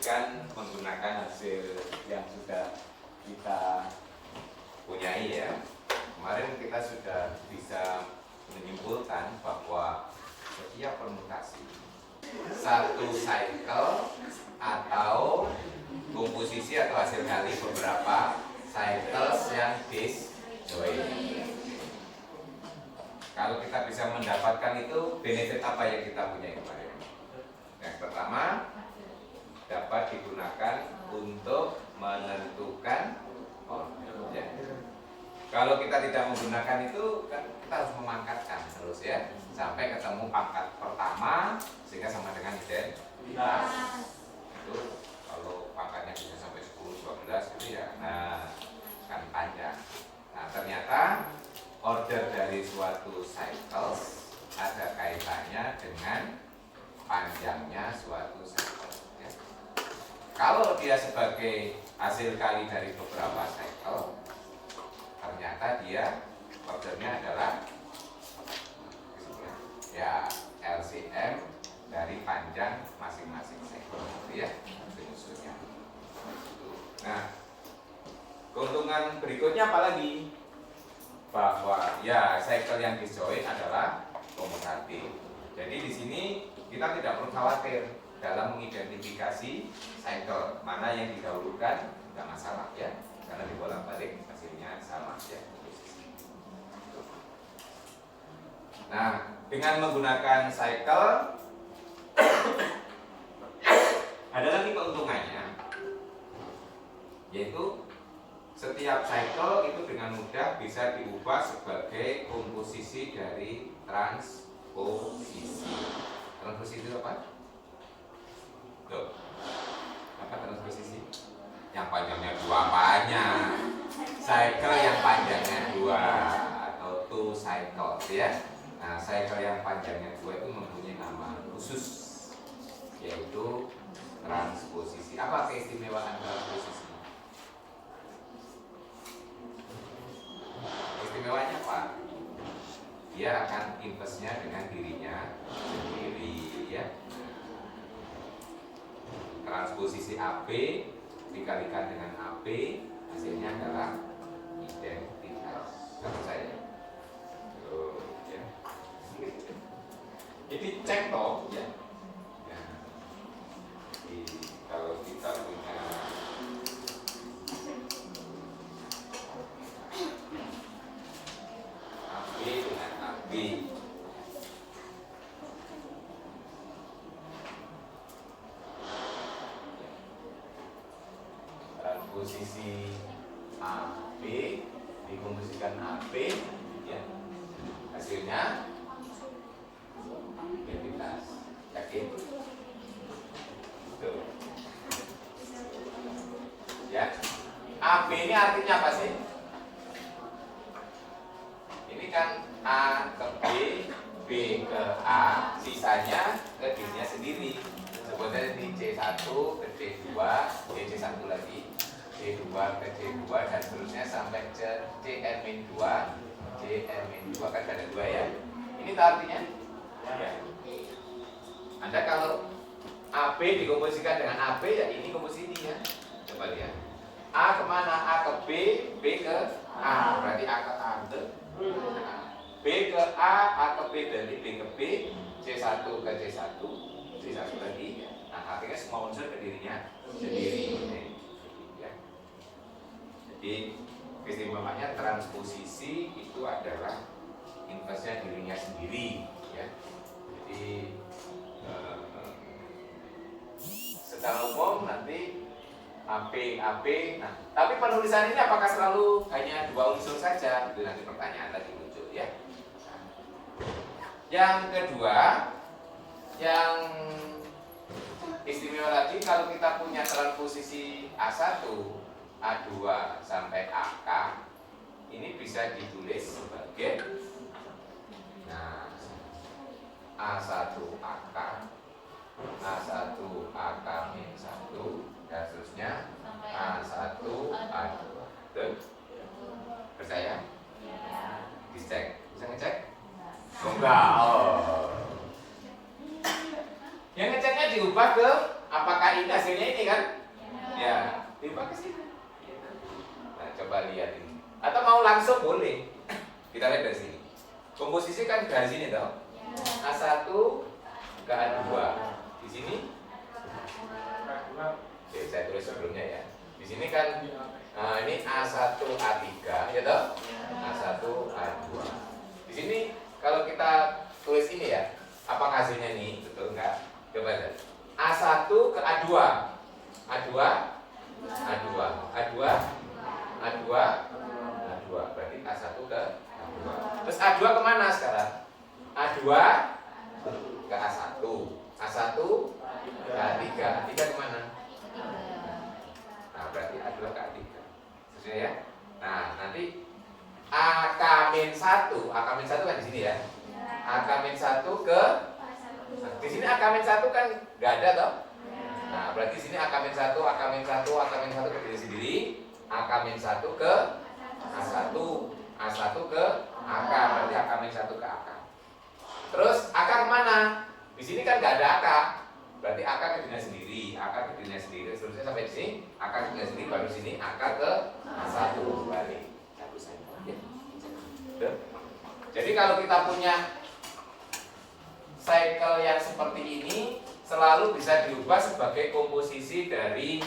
melanjutkan menggunakan hasil yang sudah kita punyai ya. Kemarin kita sudah bisa menyimpulkan bahwa setiap permutasi satu cycle atau komposisi atau hasil kali beberapa cycles yang disjoint. Kalau kita bisa mendapatkan itu, benefit apa yang kita punya kemarin? Yang pertama, dapat digunakan untuk menentukan order. Ya. Kalau kita tidak menggunakan itu, kan kita harus memangkatkan terus ya, sampai ketemu pangkat pertama sehingga sama dengan identitas. Itu kalau pangkatnya bisa sampai 10, 12 gitu ya, nah kan panjang. Nah ternyata order dari suatu cycles ada kaitannya dengan panjangnya suatu cycle ya. Kalau dia sebagai hasil kali dari beberapa cycle, ternyata dia ordernya adalah ya LCM dari panjang masing-masing cycle ya, rumusnya. Nah, keuntungan berikutnya apa lagi? Bahwa ya cycle yang disjoint adalah komutatif. Jadi di sini kita tidak perlu khawatir dalam mengidentifikasi cycle mana yang didahulukan, tidak masalah ya, karena dibolak-balik hasilnya sama ya. Nah, dengan menggunakan cycle ada lagi keuntungannya, yaitu setiap cycle itu dengan mudah bisa diubah sebagai komposisi dari transposisi. Transposisi itu apa? Tuh. Apa transposisi? Yang panjangnya 2 apanya? Cycle yang panjangnya 2 atau 2 cycle ya. Nah, cycle yang panjangnya 2 itu mempunyai nama khusus, yaitu transposisi. Apa keistimewaan transposisi? Istimewanya apa? Dia akan inverse-nya dengan dirinya sendiri ya. Transposisi AB dikalikan dengan AB, hasilnya adalah identitas. Kata saya. Ya. Jadi cek toh ya. Ya. Jadi kalau kita punya AB dengan AB, transposisi AB dikomposisikan AB ya, hasilnya identitas. Yakin? Tuh. Ya. AB ini artinya apa sih? Ini kan A ke B, B ke A, sisanya ke dirinya sendiri. Sebutnya di C1 ke C2, C1 lagi, C2 ke C2 dan seterusnya sampai ke Cn-2, Cn-2 kan ada 2 ya. Ini artinya ya. Anda kalau AB dikomposisikan dengan AB ya ini komposisi ya. Coba lihat. A kemana? A ke B, B ke A. Berarti A ke A ke B ke A ke B, dari B ke B, C1 ke C1, C1 lagi. Nah, akhirnya semua unsur ke dirinya sendiri. Ya. Jadi keistimewaannya transposisi itu adalah inverse-nya dirinya sendiri. Ya. Jadi secara umum nanti AP, nah, tapi penulisan ini apakah selalu hanya 2 unsur saja? Itu nanti pertanyaan lagi muncul ya. Yang kedua, yang istimewa lagi kalau kita punya transposisi A1, A2 sampai AK, ini bisa ditulis sebagai nah, A1 AK, A1 AK min 1 dan seterusnya A1 A2. Betul? Percaya? Dicek. Bisa ngecek? Enggak. Oh. Yang ngeceknya diubah ke apakah ini hasilnya ini kan? diubah ke sini. Nah, coba lihat ini. Atau mau langsung boleh. Kita lihat dari sini. Komposisi kan dari sini toh. A1 ke A2. Di sini oke, saya tulis sebelumnya ya. Di sini kan ini A1 A3 ya toh? A1 A2. Di sini kalau kita tulis ini ya, apa hasilnya nih? Betul enggak? Coba lihat. A1 ke A2. A2 A2 A2 A2 A2 berarti A1 ke A2. Terus A2 kemana sekarang? A2 ke A1 A1 ke A3 A3 kemana? Nah berarti A2 ke A3 sesuai ya? Nah nanti AK-1 AK-1 kan di sini ya? AK-1 ke di sini AK-1 kan nggak ada toh? Nah berarti di sini AK-1 AK-1 AK-1 ke diri sendiri AK-1 ke A1 A1 ke AK berarti AK-1 ke AK. Terus AK kemana? Di sini kan nggak ada AK, berarti AK ke dirinya sendiri, AK ke dirinya sendiri. Seterusnya sampai di sini AK ke dirinya sendiri, baru sini AK ke A1 balik. Jadi kalau kita punya cycle yang seperti ini, selalu bisa diubah sebagai komposisi dari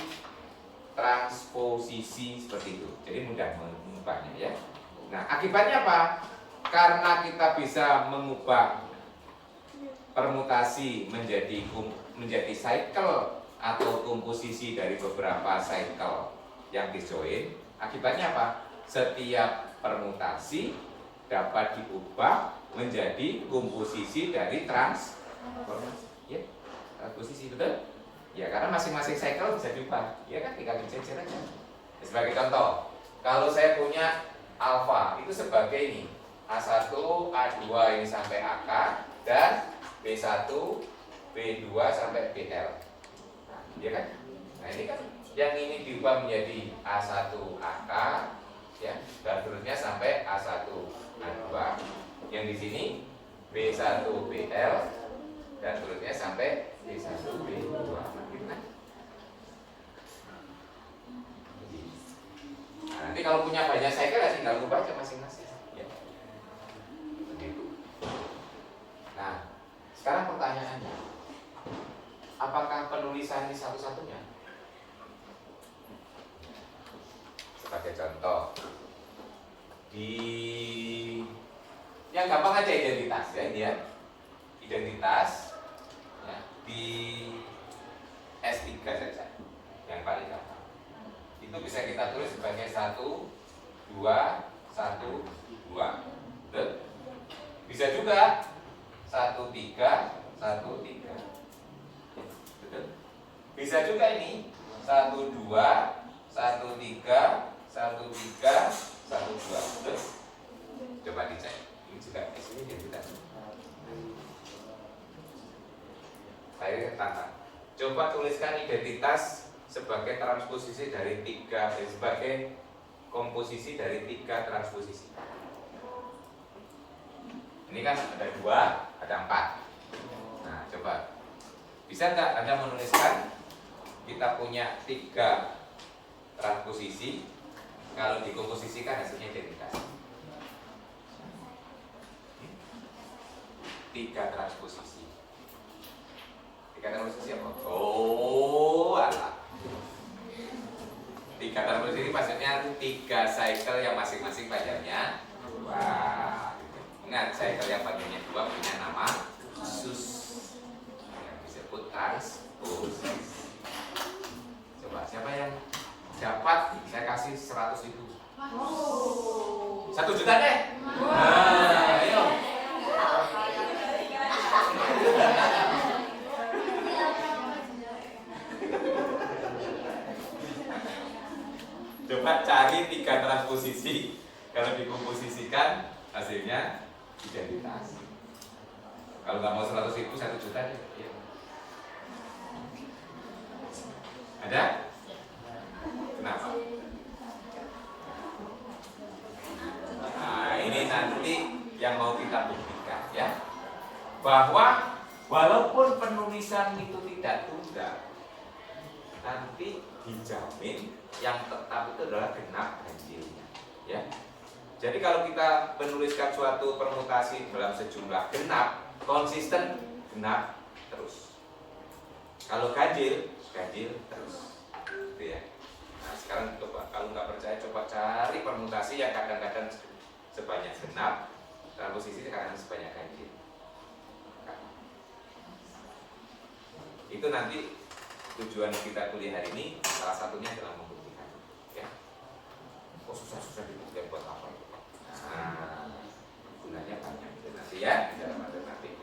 transposisi seperti itu. Jadi mudah mengubahnya ya. Nah akibatnya apa? Karena kita bisa mengubah permutasi menjadi cycle atau komposisi dari beberapa cycle yang disjoin, akibatnya apa? Setiap permutasi dapat diubah menjadi komposisi dari transformasi. Ya, transposisi betul? Ya, karena masing-masing cycle bisa diubah. Ya kan, tinggal dicecer aja. Sebagai contoh, kalau saya punya alfa itu sebagai ini A1, A2 ini sampai AK dan B1, B2 sampai BL. Ya kan? Nah, ini kan yang ini diubah menjadi A1 AK ya, dan seterusnya sampai A1 A2. Yang di sini B1 BL dan seterusnya sampai B1 B2. Gitu kan? Nah, nanti kalau punya banyak cycle ya tinggal ubah aja masing-masing. Ya. Begitu. Nah, sekarang pertanyaannya, apakah penulisan ini satu-satunya? Sebagai contoh, di yang gampang aja identitas ya ini ya, identitas ya, di S3 saja, yang paling gampang. Itu bisa kita tulis sebagai 1, 2, 1, 2. Betul? Bisa juga 1, 3, 1, 3. Betul? Bisa juga ini 1, 2, 1, 3, 1, 3, 1, 2. Betul? Coba dicek. Ini juga ini identitas. Saya tantang. Coba tuliskan identitas sebagai transposisi dari 3, sebagai komposisi dari 3 transposisi. Ini kan ada 2, ada 4. Nah, coba bisa nggak Anda menuliskan kita punya 3 transposisi, kalau dikomposisikan hasilnya identitas. 3 transposisi. 3 transposisi apa? Oh, alah. 3 transposisi maksudnya 3 cycle yang masing-masing panjangnya 2. Ingat, cycle yang panjangnya 2 punya nama khusus yang disebut transposisi. Coba siapa yang dapat, saya kasih 100.000. 1 juta deh. Nah, ayo. Coba cari 3 transposisi. Kalau dikomposisikan hasilnya identitas. Kalau nggak mau 100.000, 1 juta deh. Ya. Ada? Kenapa? Nah, ini nanti yang mau kita buktikan ya, bahwa walaupun penulisan itu tidak tunggal, nanti nanti dijamin yang tetap itu adalah genap ganjilnya, ya. Jadi kalau kita menuliskan suatu permutasi dalam sejumlah genap, konsisten genap terus. Kalau ganjil, ganjil terus. Gitu ya. Nah, sekarang coba, kalau nggak percaya coba cari permutasi yang kadang-kadang sebanyak genap, dalam posisi kadang sebanyak ganjil. Itu nanti tujuan kita kuliah hari ini salah satunya adalah membuktikan, ya. Oh, susah-susah dibuktikan buat apa itu? Nah, gunanya banyak nanti ya di dalam matematik.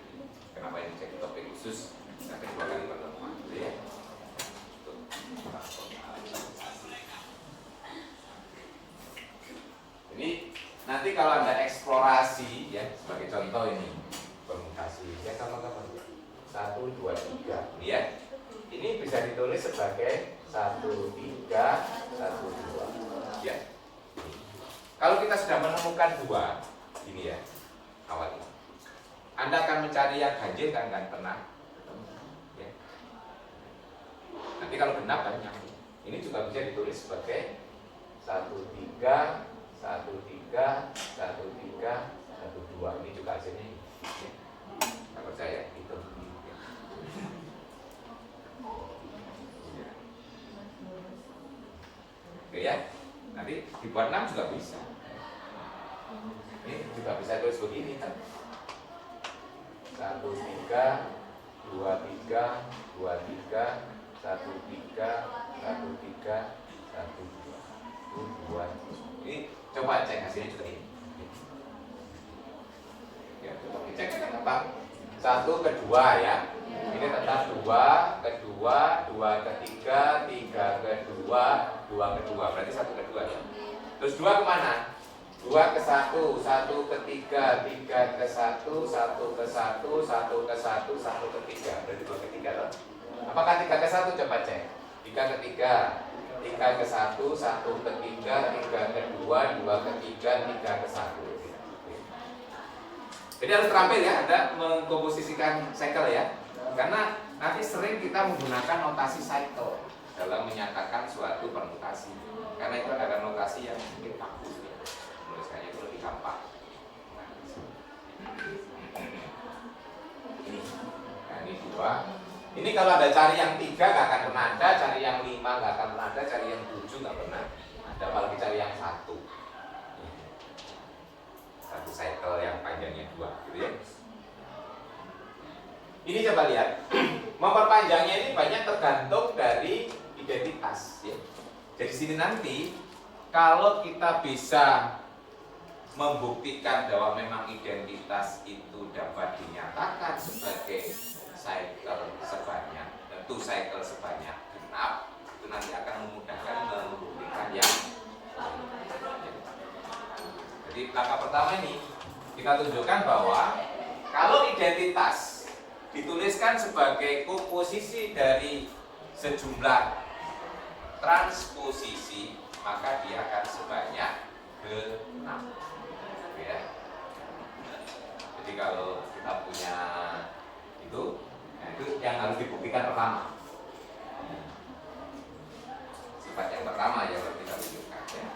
Kenapa ini jadi topik khusus sampai 2 kali pertemuan, gitu ya? Jadi nanti kalau ada eksplorasi, ya, sebagai contoh ini permutasi, ya kapan-kapan 1, 2, 3, lihat. Ini bisa ditulis sebagai 1, 3, 1, 2. Ya. Kalau kita sudah menemukan 2, ini ya, awalnya. Anda akan mencari yang ganjil kan pernah ketemu. Ya. Nanti kalau genap kan nyambung. Ini juga bisa ditulis sebagai 1, 3, 1, 3, 1, 3, 1, 2. Ini juga hasilnya ini. Ya. Nggak percaya, itu. Oke ya, nanti dibuat 6 juga bisa. Ini juga bisa tulis begini kan. 1, 3, 2, 3, 2, 3, 1, 3, 1, 3, 1, 2. Ini coba cek hasilnya seperti ini. Ya, coba dicek apa? 1 ke 2 ya. Ini tetap 2 ke 2, 2 ke 3, 3 ke 2, 2 ke 2, berarti 1 ke 2 ya. Terus 2 kemana? 2 ke 1, 1 ke 3, 3 ke 1, 1 ke 1, 1 ke 1, 1 ke 3, berarti 2 ke 3 loh. Apakah 3 ke 1? Coba cek. 3 ke 3, 3 ke 1, 1 ke 3, 3 ke 2, 2 ke 3, 3 ke 1. Jadi harus terampil ya, Anda mengkomposisikan cycle ya. Karena nanti sering kita menggunakan notasi cycle dalam menyatakan suatu permutasi. Karena itu adalah notasi yang mungkin bagus ya. Menuliskannya itu lebih gampang. Nah, ini 2. Ini kalau ada cari yang 3 nggak akan pernah ada, cari yang 5 nggak akan pernah ada, cari yang 7 nggak pernah ada, apalagi cari yang 1. Satu cycle yang panjangnya 2, gitu ya. Ini coba lihat, memperpanjangnya ini banyak tergantung dari identitas ya. Jadi sini nanti kalau kita bisa membuktikan bahwa memang identitas itu dapat dinyatakan sebagai cycle sebanyak, tentu cycle sebanyak genap, itu nanti akan memudahkan membuktikan yang. Jadi langkah pertama ini kita tunjukkan bahwa kalau identitas dituliskan sebagai komposisi dari sejumlah transposisi, maka dia akan sebanyak genap. Ya. Jadi kalau kita punya itu, nah itu yang harus dibuktikan pertama. Sifat yang pertama ya harus kita tunjukkan ya.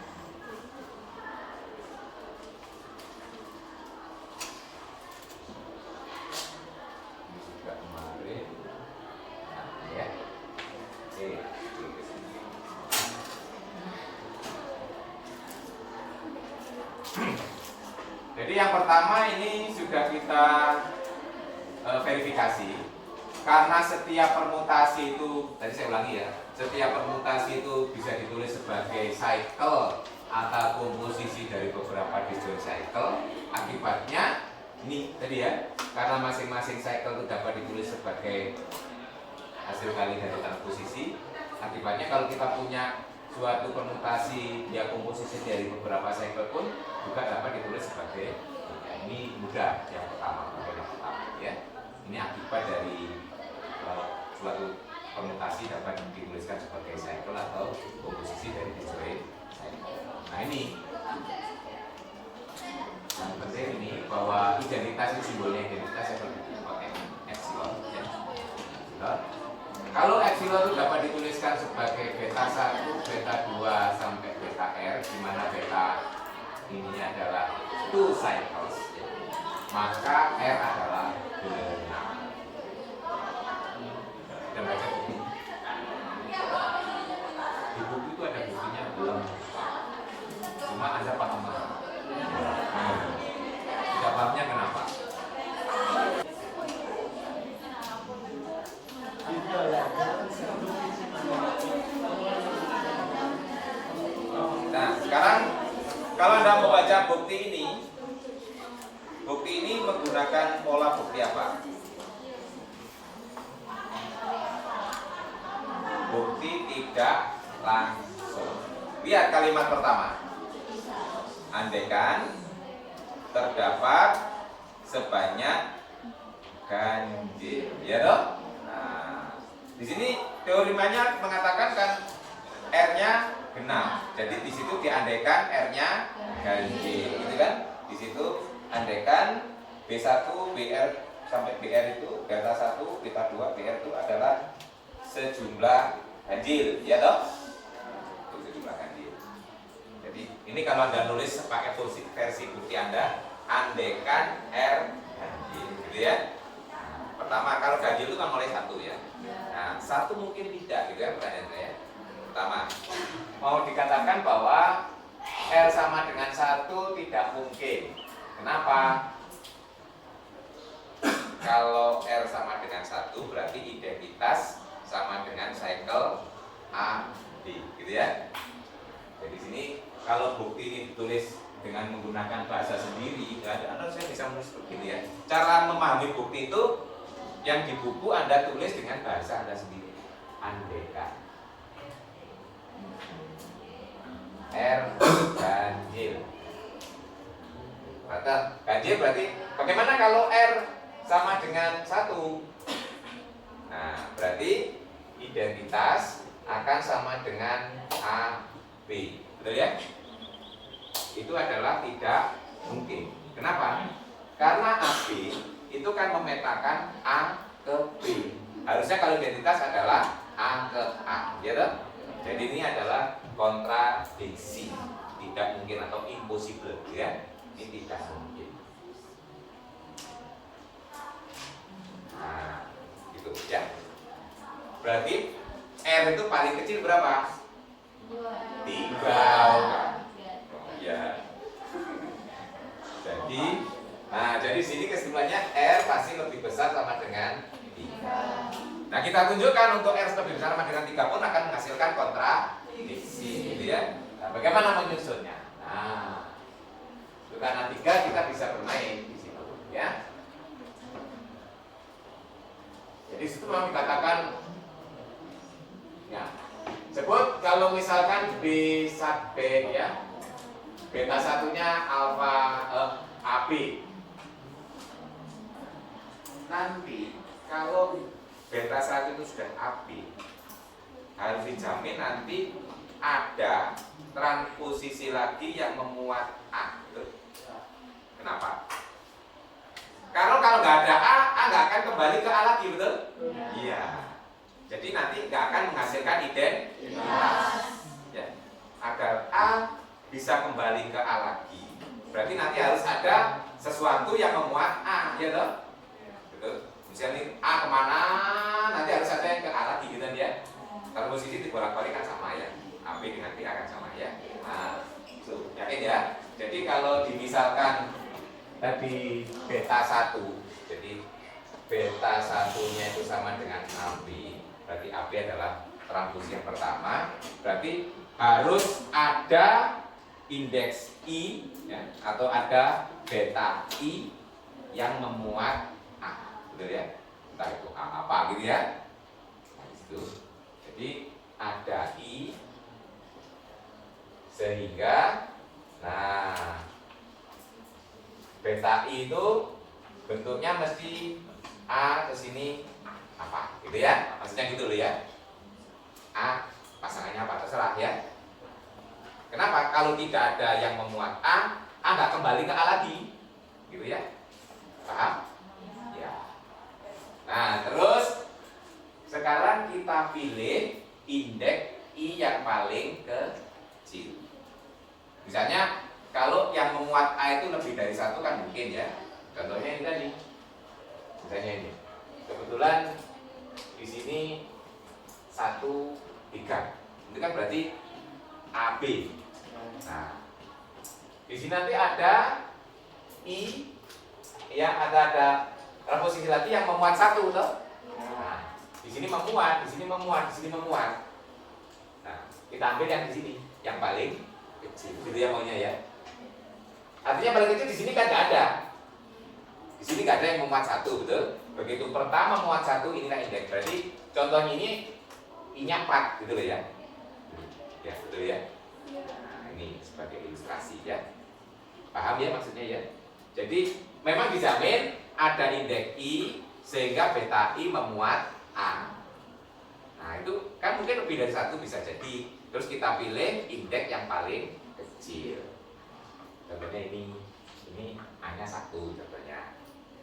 Jadi yang pertama ini sudah kita verifikasi. Karena setiap permutasi itu, tadi saya ulangi ya, setiap permutasi itu bisa ditulis sebagai cycle atau komposisi dari beberapa disjoint cycle. Akibatnya ini tadi ya, karena masing-masing cycle itu dapat ditulis sebagai hasil kali dari transposisi. Akibatnya kalau kita punya suatu permutasi ya komposisi dari beberapa cycle pun juga dapat ditulis sebagai ya, ini mudah yang pertama ya. Ini akibat dari suatu permutasi dapat dituliskan sebagai cycle atau komposisi dari disjoint cycle. Nah ini yang penting ini bahwa identitas itu simbolnya identitas seperti pakai epsilon ya. Kalau epsilon itu dapat dituliskan sebagai beta 1, beta 2 sampai beta R, di mana beta ini adalah 2 cycles, maka R adalah 6. Kita baca buku. Di buku itu ada buktinya belum, cuma Anda paham. Tidak pahamnya kenapa? Nah, sekarang kalau Anda mau baca bukti ini menggunakan pola bukti apa? Bukti tidak langsung. Lihat kalimat pertama. Andaikan terdapat sebanyak ganjil, ya toh? Nah, di sini teoremanya mengatakan kan R-nya genap. Jadi di situ diandaikan R-nya ganjil, gitu kan? Di situ andaikan B1, BR sampai BR itu beta 1, beta 2, BR itu adalah sejumlah ganjil, ya toh? Itu sejumlah ganjil. Jadi ini kalau Anda nulis pakai versi bukti Anda, andaikan R ganjil, gitu ya. Pertama, kalau ganjil itu kan mulai 1 ya. Nah, 1 mungkin tidak, gitu ya pertanyaan saya. Pertama, mau dikatakan bahwa R sama dengan 1 tidak mungkin. Kenapa? Kalau R sama dengan 1 berarti identitas sama dengan cycle A, B, gitu ya. Jadi sini kalau bukti ini ditulis dengan menggunakan bahasa sendiri, Anda saya bisa menulis begitu ya. Cara memahami bukti itu yang di buku Anda tulis dengan bahasa Anda sendiri. Andaikan R ganjil. Maka ganjil berarti bagaimana kalau R sama dengan 1? Nah, berarti identitas akan sama dengan A, B. Betul ya? Itu adalah tidak mungkin. Kenapa? Karena AB itu kan memetakan A ke B. Harusnya kalau identitas adalah A ke A, ya toh? Jadi ini adalah kontradiksi, tidak mungkin atau impossible, ya. Ini tidak mungkin. Nah, gitu ya. Berarti R itu paling kecil berapa? 3. Ya. Jadi sini kesimpulannya R pasti lebih besar sama dengan 3. Nah, kita tunjukkan untuk R lebih besar sama dengan 3 pun akan menghasilkan kontradiksi, gitu ya. Nah, bagaimana menyusunnya? Nah, karena 3 kita bisa bermain di situ, ya. Jadi situ memang dikatakan, ya. Sebut kalau misalkan B sat B, ya, beta satunya alfa AB. Nanti kalau beta 1 itu sudah AB, harus dijamin nanti ada transposisi lagi yang memuat A. Kenapa? Karena kalau nggak ada A nggak akan kembali ke A lagi, betul? Iya. Jadi nanti nggak akan menghasilkan identitas. Ya. Agar A bisa kembali ke A lagi, berarti nanti harus ada sesuatu yang memuat A, ya toh? Betul. Misalnya A kemana, nanti harus ada yang ke A lagi, gitu ya. Kalau posisi dibolak-balik kan sama ya. AB dengan B akan sama ya. Nah, itu yakin ya. Jadi kalau dimisalkan tadi beta 1, jadi beta 1-nya itu sama dengan AB, berarti AB adalah transposisi yang pertama, berarti harus ada indeks I, ya, atau ada beta I yang memuat A, betul ya? Entah itu A apa gitu ya. Nah, itu. Jadi ada I sehingga beta I itu bentuknya mesti A ke sini apa, gitu ya? Maksudnya gitu loh ya. A pasangannya apa terserah ya. Kenapa? Kalau tidak ada yang memuat A nggak kembali ke A lagi, gitu ya? Paham? Ya. Nah, terus sekarang kita pilih indeks I I yang paling kecil. Misalnya kalau yang memuat A itu lebih dari 1 kan mungkin ya. Contohnya ini tadi. Misalnya ini. Kebetulan di sini 1, 3. Itu kan berarti AB. Nah, di sini nanti ada I ya, ada posisi lagi yang memuat 1 toh. Nah, di sini memuat, di sini memuat, di sini memuat. Nah, kita ambil yang di sini, yang paling kecil. Gitu ya maunya ya. Artinya paling kecil di sini kan nggak ada. Di sini nggak ada yang memuat 1, betul? Begitu pertama memuat 1, inilah indeks. Berarti contohnya ini I-nya 4 gitu loh ya. Ya, betul ya. Nah, ini sebagai ilustrasi ya. Paham ya maksudnya ya? Jadi memang dijamin ada indeks I sehingga beta I memuat A. Nah, itu kan mungkin lebih dari 1 bisa jadi. Terus kita pilih indeks yang paling kecil. Contohnya ini A-nya 1 contohnya.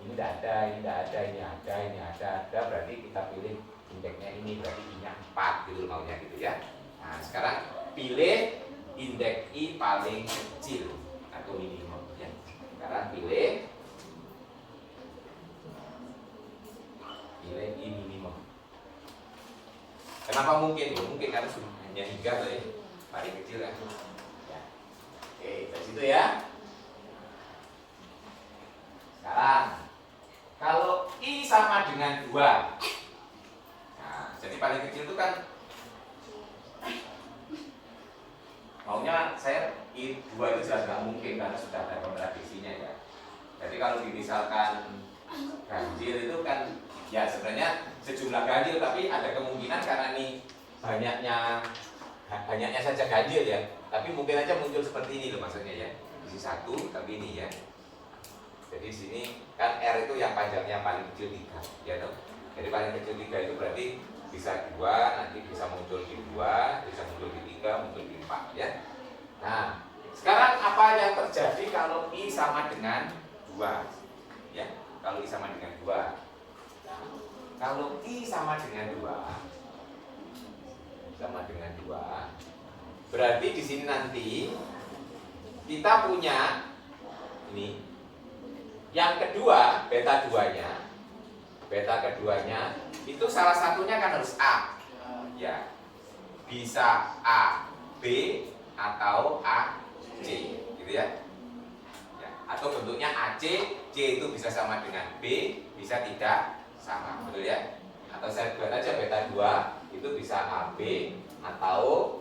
Ini tidak ada, ini tidak ada, ini ada, ini ada, berarti kita pilih indeksnya ini, berarti I-nya 4 gitu maunya gitu ya. Nah, sekarang pilih indeks I paling kecil atau minimum ya. Sekarang pilih I minimum. Kenapa mungkin? Mungkin karena hanya 3 loh ya. Paling kecil kan. Ya. Oke, dari situ ya. Sekarang kalau I sama dengan 2. Nah, jadi paling kecil itu kan maunya saya I2 itu jelas nggak mungkin karena sudah ada kontradisinya ya. Jadi kalau misalkan ganjil itu kan ya sebenarnya sejumlah ganjil, tapi ada kemungkinan karena ini banyaknya saja ganjil ya. Tapi mungkin aja muncul seperti ini loh maksudnya ya. Isi 1 tapi ini ya. Jadi di sini kan R itu yang panjangnya paling kecil 3 ya toh. Jadi paling kecil 3 itu berarti bisa 2, nanti bisa muncul di 2, bisa muncul di 3, muncul di 4 ya. Nah, sekarang apa yang terjadi kalau I sama dengan 2 ya? Kalau I sama dengan 2. Nah, kalau I sama dengan 2 berarti di sini nanti kita punya ini yang kedua, beta keduanya itu salah satunya kan harus A ya, bisa A B atau A C gitu ya. Atau bentuknya AC, C itu bisa sama dengan B, bisa tidak sama, betul ya. Atau saya buat aja beta 2 itu bisa AB atau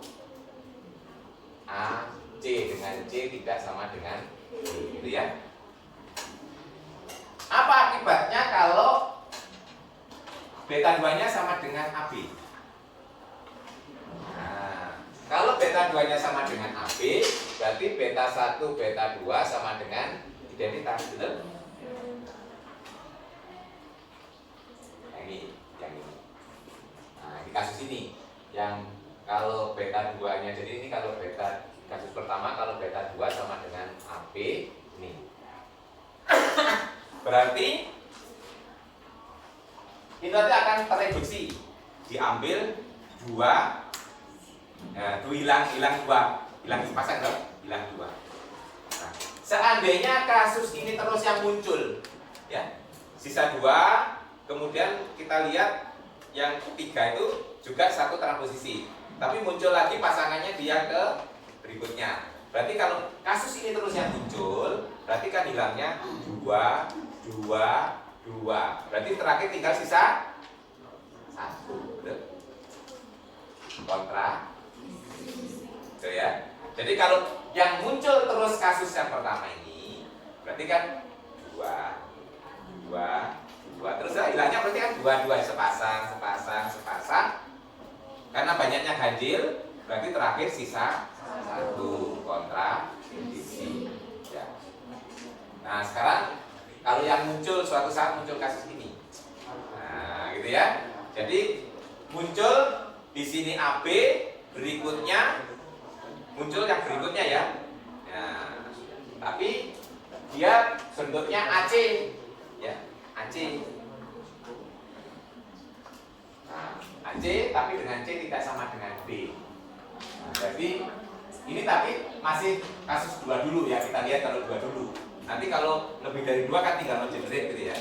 AC dengan C tidak sama dengan B gitu ya. Apa akibatnya kalau beta 2-nya sama dengan AB? Nah, kalau beta 2-nya sama dengan AB, berarti beta 1, beta 2 sama dengan identitas, betul? Yang ini. Nah, di kasus ini yang kalau beta 2-nya, jadi ini kalau beta kasus pertama kalau beta 2 sama dengan AB ini. Berarti itu nanti akan tereduksi, diambil 2, hilang 2, dipasang dong, hilang 2. Nah, seandainya kasus ini terus yang muncul, ya, sisa 2, kemudian kita lihat yang ketiga itu juga satu transposisi, tapi muncul lagi pasangannya dia ke berikutnya. Berarti kalau kasus ini terus yang muncul, berarti kan hilangnya 2. Berarti terakhir tinggal sisa 1. Betul? Kontra. Betul ya? Jadi kalau yang muncul terus kasus yang pertama ini, berarti kan 2. Terus hilangnya berarti kan 2 sepasang. Karena banyaknya ganjil, berarti terakhir sisa 1 kontra indisi. Ya. Nah, sekarang kalau yang muncul suatu saat muncul kasus ini, nah gitu ya. Jadi muncul di sini AB, berikutnya muncul yang berikutnya ya. Nah, tapi dia bentuknya AC, ya AC. Nah, AC tapi dengan C tidak sama dengan B. Jadi ini tapi masih kasus 2 dulu ya, kita lihat kalau 2 dulu. Nanti kalau lebih dari 2 kan tinggal mengenerate gitu ya.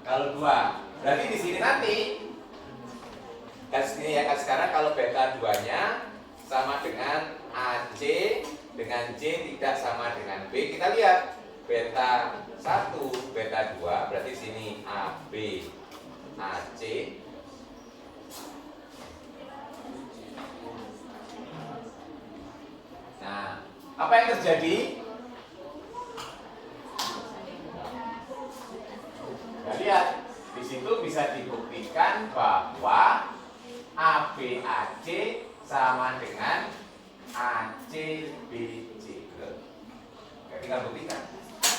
Kalau 2, berarti di sini nanti kasus ini ya, kasus sekarang kalau beta 2-nya sama dengan AC dengan C tidak sama dengan B, kita lihat beta 1, beta 2, berarti sini AB, AC. Nah, apa yang terjadi? Nah, lihat di situ bisa dibuktikan bahwa ABAC sama dengan ACBC. Jadi tinggal buktikan.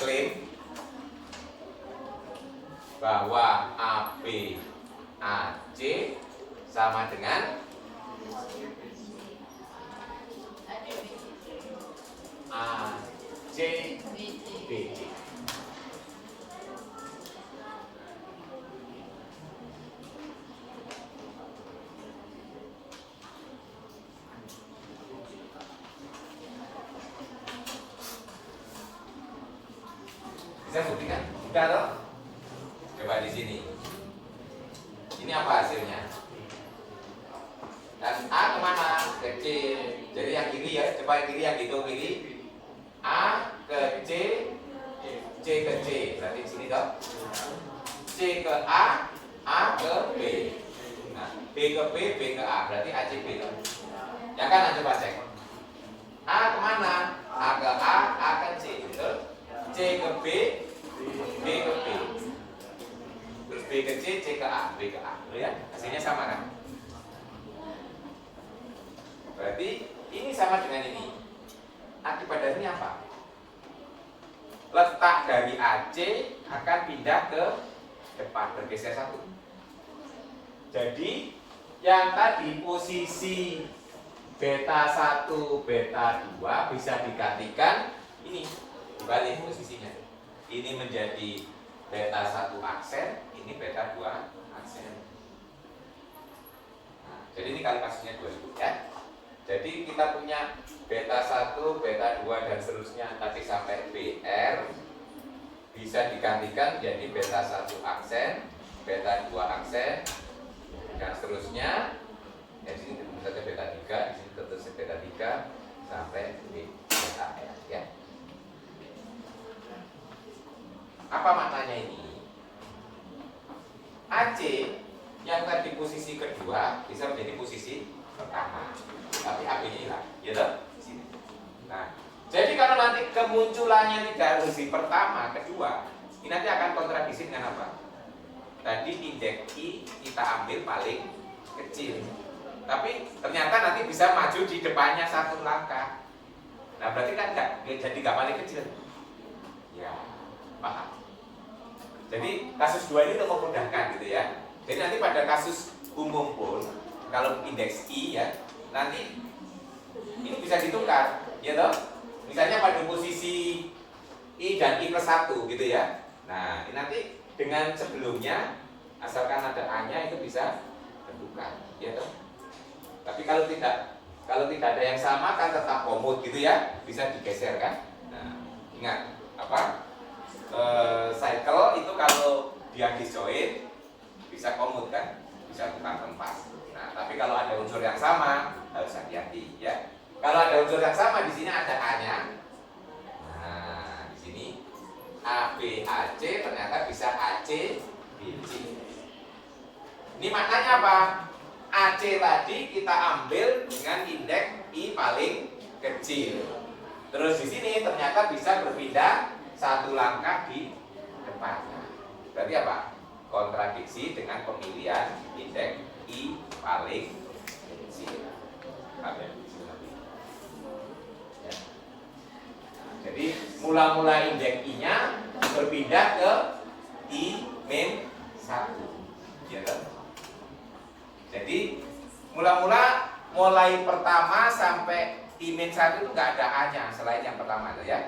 Klaim bahwa ABAC sama dengan ACBC. Bisa buktikan? Sudah toh? Coba di sini. Ini apa hasilnya? Dan A kemana? Ke C. Jadi yang kiri ya, coba yang kiri, yang hitung kiri. A ke C, C ke C. Berarti di sini toh. C ke A ke B. Nah, B ke B, B ke A. Berarti A, C, B toh. Ya kan, coba cek. A kemana? A ke A ke C. Betul? C ke B, B ke B. Terus B ke C, C ke A, B ke A. Ya, hasilnya sama kan? Berarti ini sama dengan ini. Akibat dari ini apa? Letak dari AC akan pindah ke depan, bergeser 1. Jadi yang tadi posisi beta 1, beta 2 bisa digantikan ini, dibalik posisinya. Ini menjadi beta 1 aksen, ini beta 2 aksen. Nah, jadi ini kali kasusnya 2000 ya. Jadi kita punya beta 1, beta 2 dan seterusnya tadi sampai BR bisa digantikan jadi beta 1 aksen, beta 2 aksen dan seterusnya. Ya, di sini tentu saja beta 3, di sini tentu saja beta 3 sampai beta R ya. Apa maknanya ini? AC yang tadi posisi kedua bisa menjadi posisi pertama, tapi AB-nya hilang, ya toh? Nah, jadi kalau nanti kemunculannya tidak harus di pertama, kedua, ini nanti akan kontradiksi dengan apa? Tadi indeks I kita ambil paling kecil, tapi ternyata nanti bisa maju di depannya 1 langkah. Nah, berarti kan jadi nggak paling kecil. Ya, paham? Jadi kasus 2 ini untuk memudahkan gitu ya. Jadi nanti pada kasus umum pun kalau indeks I ya, nanti ini bisa ditukar, ya toh? Misalnya pada posisi I dan I plus 1 gitu ya. Nah, ini nanti dengan sebelumnya asalkan ada A-nya itu bisa bertukar, ya toh? Tapi kalau tidak ada yang sama kan tetap komut gitu ya, bisa digeser kan? Nah, ingat apa? Cycle itu kalau dia disjoin bisa komut kan? Bisa tukar tempat. Nah, tapi kalau ada unsur yang sama harus hati-hati ya. Kalau ada unsur yang sama di sini ada A-nya. Nah, di sini ABAC ternyata bisa ACBC. Ini maknanya apa? AC tadi kita ambil dengan indeks I paling kecil. Terus di sini ternyata bisa berpindah 1 langkah di depannya. Berarti apa? Kontradiksi dengan pemilihan indeks I paling kecil. Ya. Jadi mula-mula indeks I-nya berpindah ke I min 1. Ya kan? Jadi mulai pertama sampai I min 1 itu nggak ada A-nya selain yang pertama itu ya.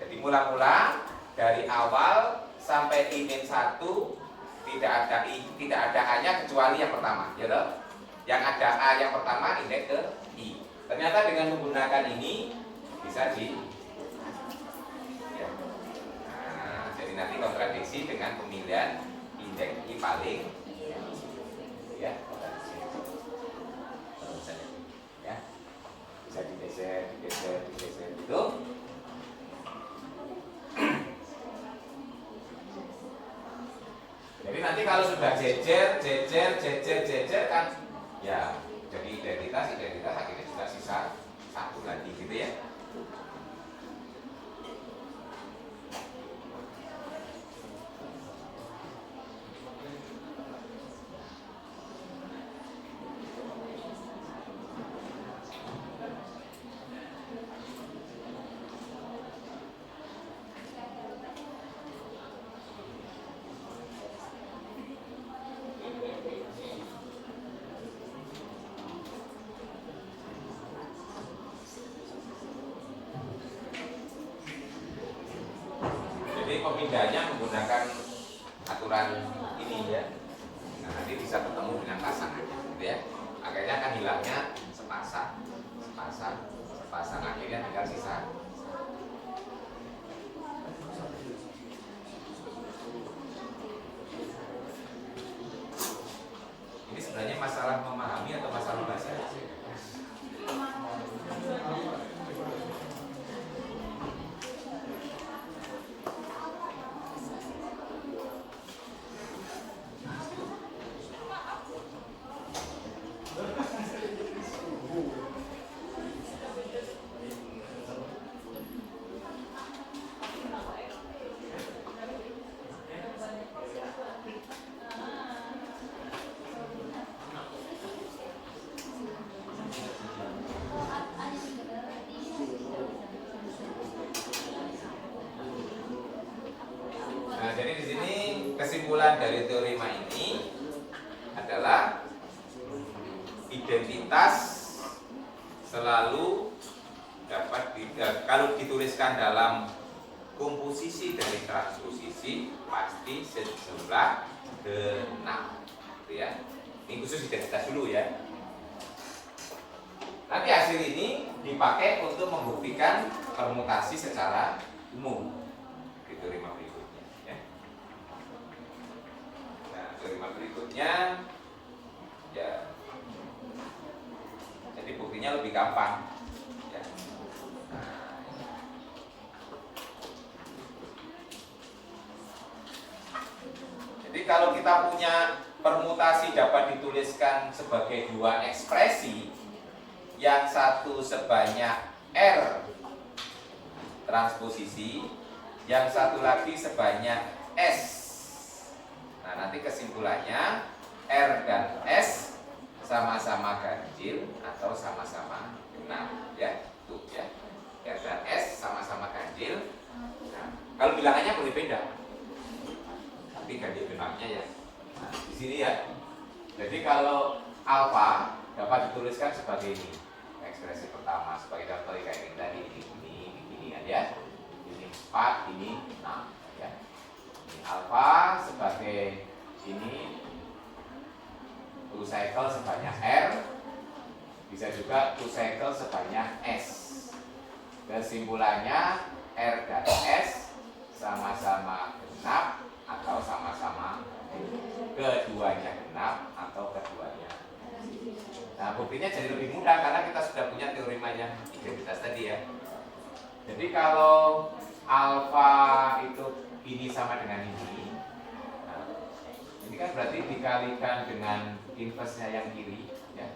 Jadi mula-mula dari awal sampai I min 1 tidak ada A-nya kecuali yang pertama, ya toh? Yang ada A yang pertama indeks ke I. Ternyata dengan menggunakan ini bisa di ya. Nah, jadi nanti kontradiksi dengan pemilihan indeks I paling ya, ya. Bisa digeser gitu. Jadi nanti kalau sudah jejer kan ya jadi identitas akhirnya juga sisa satu lagi gitu ya. Jadi pemindahnya menggunakan aturan ini ya. Nah, nanti bisa ketemu dengan pasangan gitu ya. Akhirnya akan hilangnya sepasang akhirnya tinggal sisa. Ini sebenarnya masalah memahami atau masalah bahasa? Nah, jadi di sini kesimpulan dari teorema ini adalah identitas selalu dapat kalau dituliskan dalam komposisi dari transposisi pasti sejumlah genap, gitu ya. Ini khusus identitas dulu ya. Nanti hasil ini dipakai untuk membuktikan permutasi secara umum di teorema berikutnya. Ya. Nah, teorema berikutnya ya. Jadi buktinya lebih gampang. Ya. Jadi kalau kita punya permutasi dapat dituliskan sebagai dua ekspresi, yang satu sebanyak R transposisi, yang satu lagi sebanyak S. Nah, nanti kesimpulannya R dan S sama-sama ganjil atau sama-sama genap ya. Tuh ya. R dan S sama-sama ganjil. Nah, kalau bilangannya boleh beda. Tapi ganjil genapnya ya. Nah, di sini ya. Jadi kalau alfa dapat dituliskan sebagai ini. Ekspresi pertama sebagai contoh kayak ini tadi ini kan ya. Ini 4, ini 6 ya. Ini alfa sebagai ini 2 cycle sebanyak R, bisa juga 2 cycle sebanyak S. Kesimpulannya R dan S sama-sama genap atau sama-sama keduanya genap atau keduanya. Nah, buktinya jadi lebih mudah karena kita sudah punya teoremanya identitas tadi ya. Jadi kalau alfa itu ini sama dengan ini, nah, ini kan berarti dikalikan dengan inverse-nya yang kiri ya.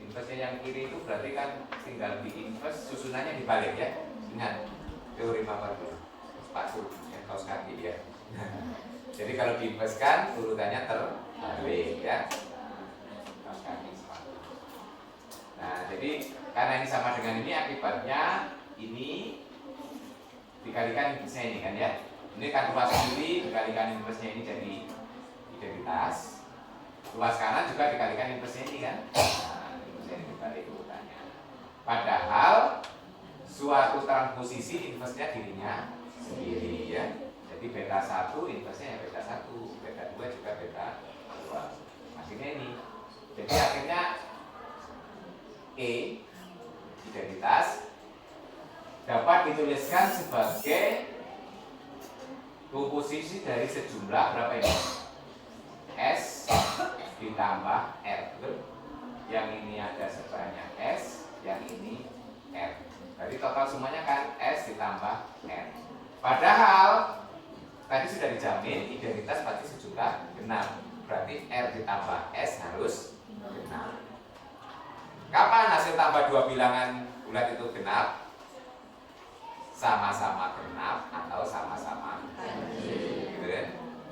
Inverse-nya yang kiri itu berarti kan tinggal di inverse, susunannya dibalik ya. Ingat teorema Parabol sepatu ya, kaos kaki ya. Jadi kalau di inverse kan urutannya terbalik ya. Kaos kaki sepatu. Nah, jadi karena ini sama dengan ini akibatnya ini dikalikan inverse-nya ini kan ya. Ini kan ruas kiri dikalikan inverse-nya ini jadi identitas. Ruas kanan juga dikalikan inverse-nya ini kan. Nah, inverse-nya ini dibalik urutannya. Padahal suatu transposisi inverse-nya dirinya sendiri ya. Jadi beta 1 inverse-nya ya beta 1, beta 2 juga beta 2. Maksudnya ini. Jadi akhirnya E dituliskan sebagai komposisi dari sejumlah berapa ini? S ditambah R, betul? Yang ini ada sebanyak S, yang ini R. Jadi total semuanya kan S ditambah R. Padahal tadi sudah dijamin identitas pasti sejumlah genap. Berarti R ditambah S harus genap. Kapan hasil tambah dua bilangan bulat itu genap? Sama-sama genap atau sama-sama ganjil, gitu kan?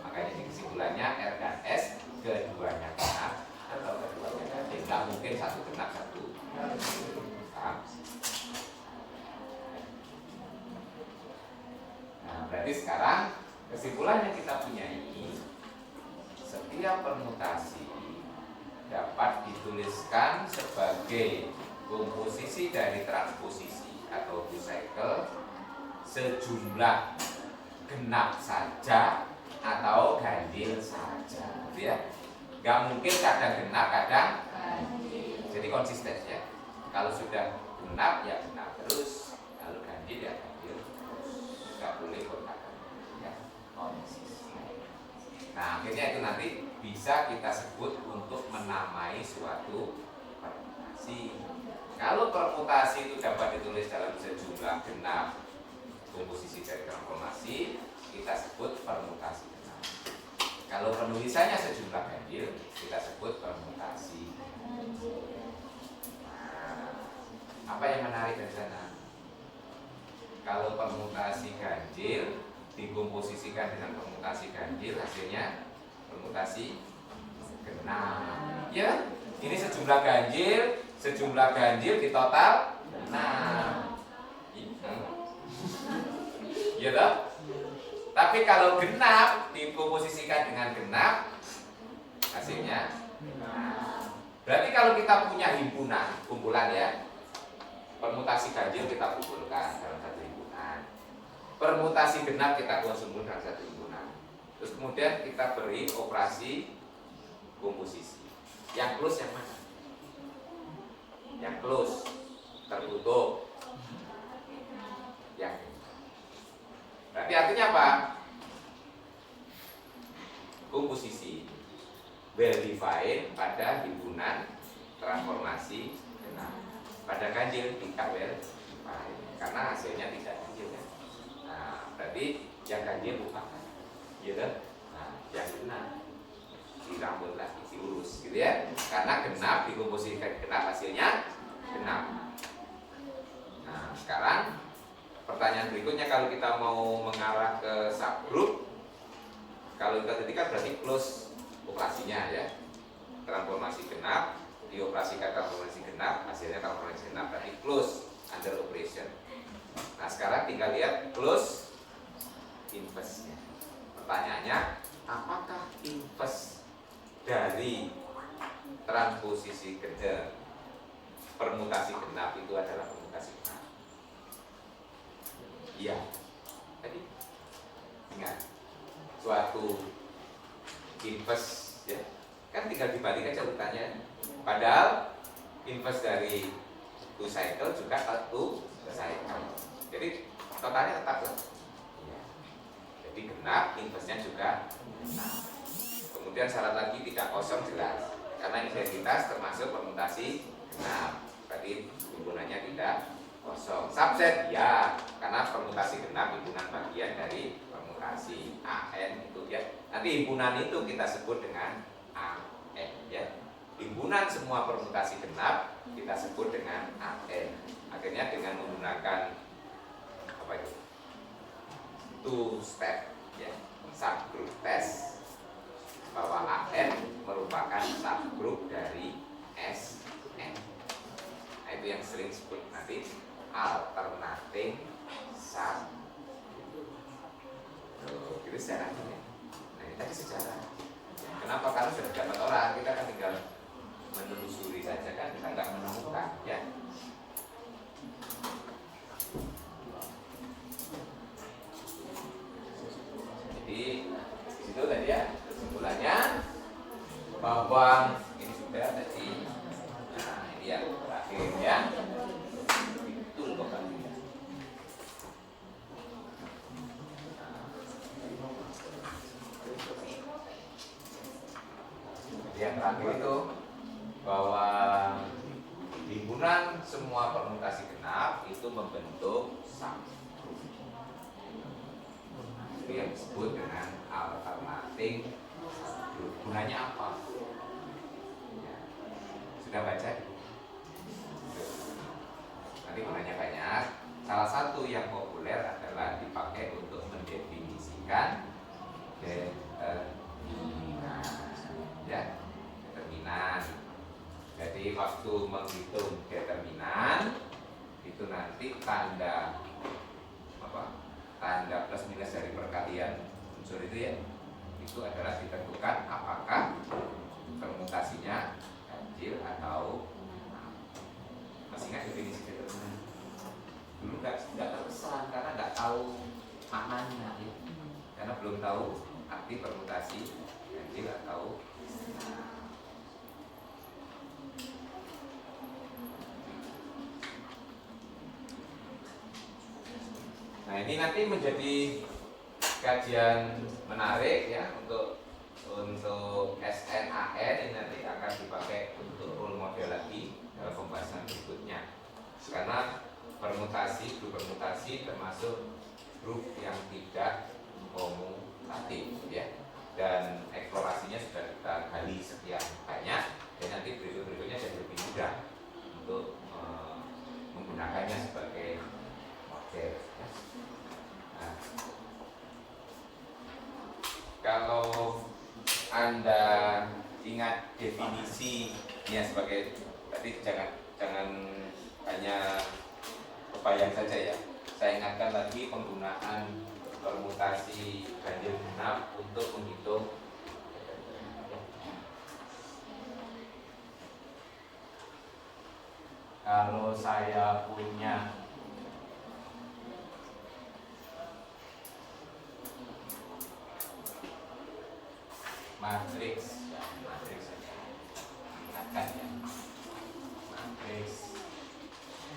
Makanya di kesimpulannya R dan S keduanya genap atau keduanya ganjil. Tidak mungkin satu genap satu ganjil. Paham? Nah, berarti sekarang kesimpulan yang kita punya ini, setiap permutasi dapat dituliskan sebagai komposisi dari transposisi atau cycle sejumlah genap saja atau ganjil saja, gitu ya. Gak mungkin kadang genap kadang ganjil. Jadi konsisten ya. Kalau sudah genap ya genap terus, kalau ganjil ya ganjil terus. Gak boleh kontak ya, konsisten. Nah akhirnya itu nanti bisa kita sebut untuk menamai suatu permutasi. Kalau permutasi itu dapat ditulis dalam sejumlah genap komposisi dari transformasi, kita sebut permutasi genap. Kalau penulisannya sejumlah ganjil, kita sebut permutasi ganjil. Nah, apa yang menarik dari sana? Kalau permutasi ganjil dikomposisikan dengan permutasi ganjil, hasilnya permutasi genap. Ya, ini sejumlah ganjil di total genap. Ya toh? Tapi kalau genap dikomposisikan dengan genap, hasilnya genap. Berarti kalau kita punya himpunan, kumpulan ya, permutasi ganjil kita kumpulkan dalam satu himpunan, permutasi genap kita kumpulkan dalam satu himpunan. Terus kemudian kita beri operasi komposisi. Yang close yang mana? Yang close, tertutup. Yang berarti artinya apa? Komposisi well defined pada himpunan transformasi genap. Pada ganjil tidak well defined karena hasilnya tidak ganjil kan. Nah, berarti yang ganjil bukan, gitu. Nah, yang genap dirambut lagi, diurus, gitu ya. Karena genap dikomposisikan genap hasilnya genap. Nah, sekarang pertanyaan berikutnya, kalau kita mau mengarah ke subgroup, kalau kita ketika berarti close operasinya ya, transformasi genap dioperasikan transformasi genap, hasilnya transformasi genap, berarti close under operation. Nah sekarang tinggal lihat close inverse-nya. Pertanyaannya, apakah inverse dari transposisi genap permutasi genap itu adalah permutasi genap? Iya. Tadi ingat suatu inverse ya, kan tinggal dibalik aja urutannya. Padahal inverse dari two cycle juga satu cycle. Jadi totalnya tetap lah. Ya. Jadi genap inverse-nya juga genap. Kemudian syarat lagi tidak kosong jelas, karena identitas termasuk permutasi genap. Berarti himpunannya tidak kosong. Subset ya, karena permutasi genap himpunan bagian dari permutasi AN itu ya. Nanti himpunan itu kita sebut dengan AN ya. Himpunan semua permutasi genap kita sebut dengan AN. Akhirnya dengan menggunakan apa itu? Two step ya, subgroup test bahwa AN merupakan subgroup dari SN. Nah, itu yang sering disebut nanti alternating sub. Itu sejarahnya. Nah ini tadi sejarah. Kenapa? Karena sudah dapat orang, kita kan tinggal menelusuri saja kan, kita nggak menemukan ya. Jadi itu tadi ya kesimpulannya bahwa ini sudah tadi. Nah ini yang terakhir ya. Betul kok. terakhir itu bahwa himpunan semua permutasi genap itu membentuk subgroup. Itu yang disebut dengan alternating subgroup. Gunanya apa? Ya. Sudah baca? Nanti gunanya banyak. Salah satu yang populer adalah dipakai untuk mendefinisikan determinan, ya, determinan. Jadi waktu menghitung determinan itu nanti tanda plus minus dari perkalian unsur itu ya, itu adalah ditentukan apakah permutasinya ganjil atau masih ingat definisi determinan? Dulu nggak terkesan karena nggak tahu maknanya ya. Karena belum tahu arti permutasi ganjil atau nah ini nanti menjadi kajian menarik ya untuk SNAN ini nanti akan dipakai untuk role model lagi dalam pembahasan berikutnya. Karena grup permutasi termasuk grup yang tidak komutatif ya. Dan eksplorasinya sudah kita gali sekian banyak dan nanti berikutnya jadi lebih mudah untuk menggunakannya sebagai model ya. Nah, kalau Anda ingat definisinya sebagai tadi jangan hanya kebayang saja ya. Saya ingatkan lagi penggunaan permutasi ganjil genap untuk menghitung kalau saya punya matriks ingatkan ya, matriks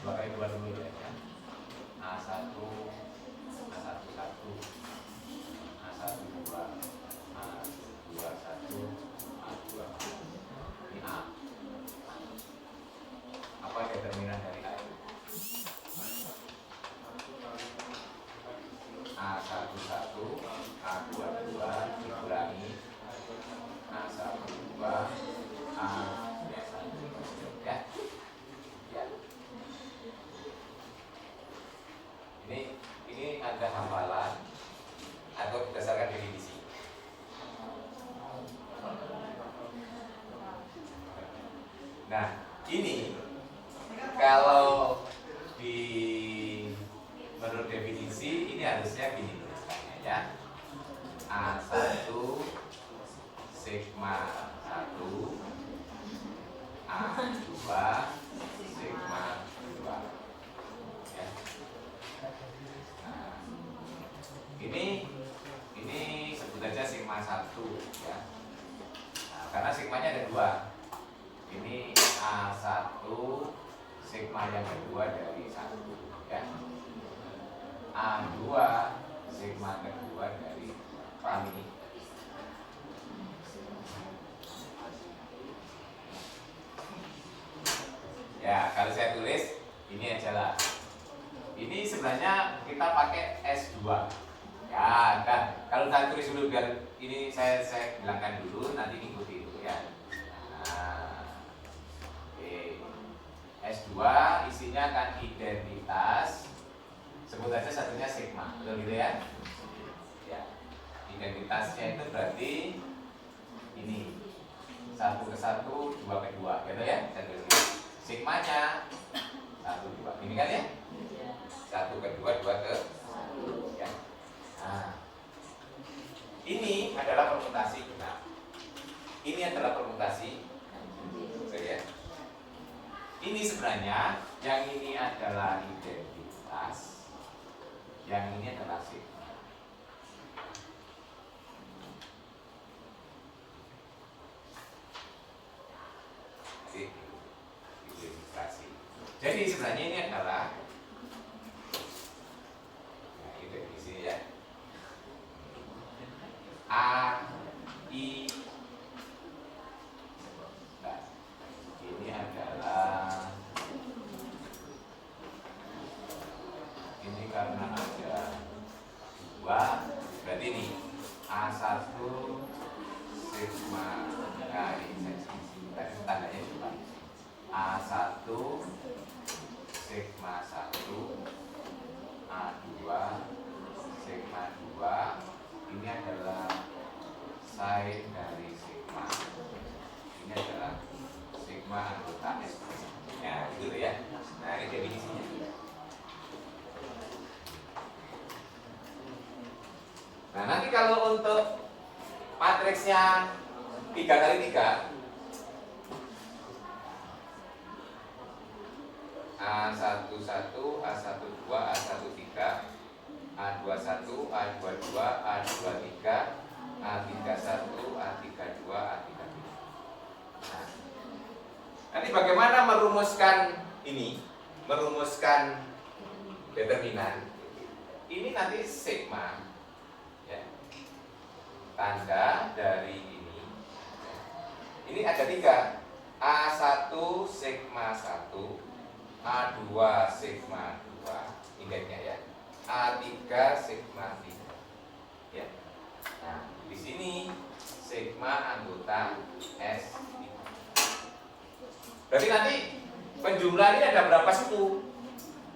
2x2 dulu ya kan, A1 A11 A12 A21 A2 ini A. Apa determinan dari A itu? A11 A22 dikurangi A12 A1 ya. Ya. Ini ada hafalan atau berdasarkan definisi. Nah, ini kalau menurut definisi ini harusnya gini tulisannya ya. A1 sigma 1 A2 sigma 2 ya. Nah, ini sebut aja sigma 1 ya. Nah, karena sigmanya ada 2. Ini A1 sigma yang kedua dari 1 ya. A2 sigma kedua dari paham ini. Ya, kalau saya tulis ini aja lah. Ini sebenarnya kita pakai S2. Ya, dan kalau saya tulis dulu biar ini saya bilangkan dulu nanti ikuti dulu ya. Nah, oke. S2 isinya kan identitas. Sebut aja satunya sigma, betul gitu ya? Ya. Identitasnya itu berarti ini 1 ke 1, 2 ke 2, gitu ya? Saya tulis. Sigmanya 1, 2, ini kan ya? 1 ke 2, 2 ke 1 ya. Nah, ini adalah permutasi genap. Ini adalah permutasi ya. Ini sebenarnya yang ini adalah identitas, yang ini adalah sigma. Jadi sebenarnya ini adalah ini definisi ya. A I karena ada 2, berarti ini A1 sigma, nah ini tandanya juga A1 sigma 1, A2 sigma 2, ini adalah sin dari sigma, ini adalah sigma anggota S. Ya, gitu ya. Nah, ini definisinya. Nah, nanti kalau untuk matriksnya 3 kali 3, A11, A12, A13, A21, A22, A23, A31, A32, A33. Nah, nanti bagaimana merumuskan ini? Merumuskan determinan. Ini nanti sigma, ya. Tanda dari ini. Ini ada 3. A1 sigma 1, A2 sigma 2, indeksnya ya. A3 sigma 3. Ya. Nah, di sini sigma anggota S. Berarti nanti penjumlahan ini ada berapa suku?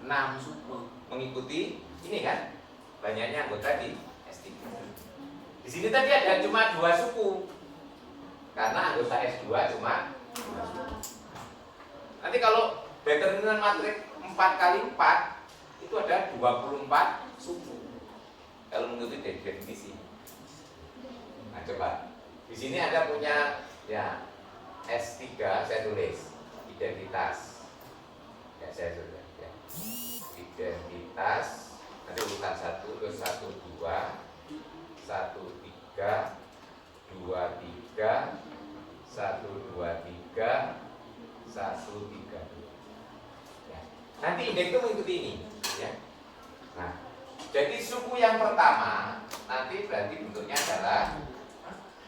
6 suku. Mengikuti ini kan? Banyaknya anggota di S3. Di sini tadi ada cuma 2 suku. Karena anggota S2 cuma 2 suku. Nanti kalau determinan matriks 4 kali 4 itu ada 24 suku. Kalau mengikuti definisi. Nah, coba. Di sini ada punya ya S3, saya tulis identitas. Ya, saya tulis ya. Identitas nanti urutan 1 terus 1 2 1 3 2 3 1 2 3 1 3 2. Ya. Nanti indeks itu mengikuti ini ya. Nah, jadi suku yang pertama nanti berarti bentuknya adalah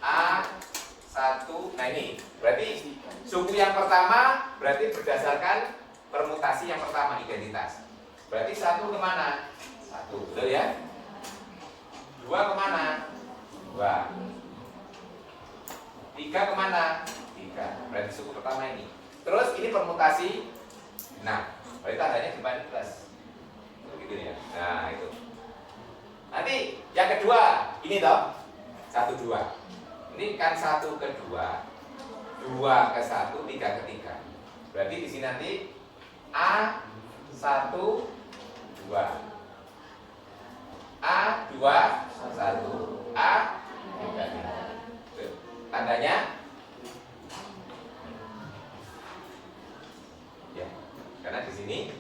A1. Nah, ini berarti suku yang pertama berarti berdasarkan permutasi yang pertama identitas. Berarti 1 kemana? 1, betul ya? 2 kemana? 2. 3 kemana? 3. Berarti suku pertama ini. Terus ini permutasi 6. Berarti tandanya gimana? Plus. Begitu ya. Nah, itu. Nanti yang kedua, ini toh. 1 2. Ini kan 1 ke 2, 2 ke 1, 3 ke 3. Berarti di sini nanti A1 2, A2 1, A3 3. Tandanya ya, karena di sini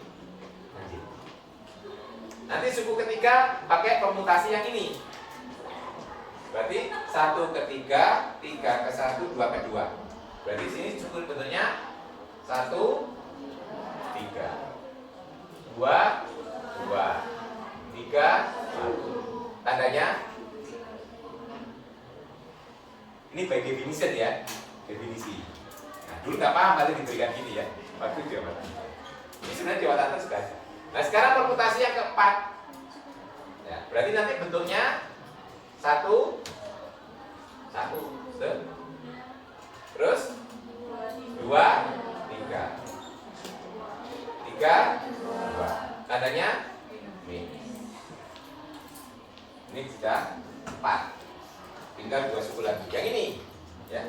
nanti suku ketiga pakai permutasi yang ini. Berarti 1 ke 3, 3 ke 1, 2 ke 2. Berarti sini cukup bentuknya 1 3, 2 2, 3 1. Tandanya ini by definition ya, definisi. Nah, dulu nggak paham kali diberikan gini ya. Waktu jawatan. Ini sebenarnya jawatan sudah ada. Nah, sekarang permutasi yang keempat. Ya, berarti nanti bentuknya 1 1, terus 2 3 3 2. Tandanya minus. Ini sudah 4. Tinggal 2 suku lagi. Yang ini ya.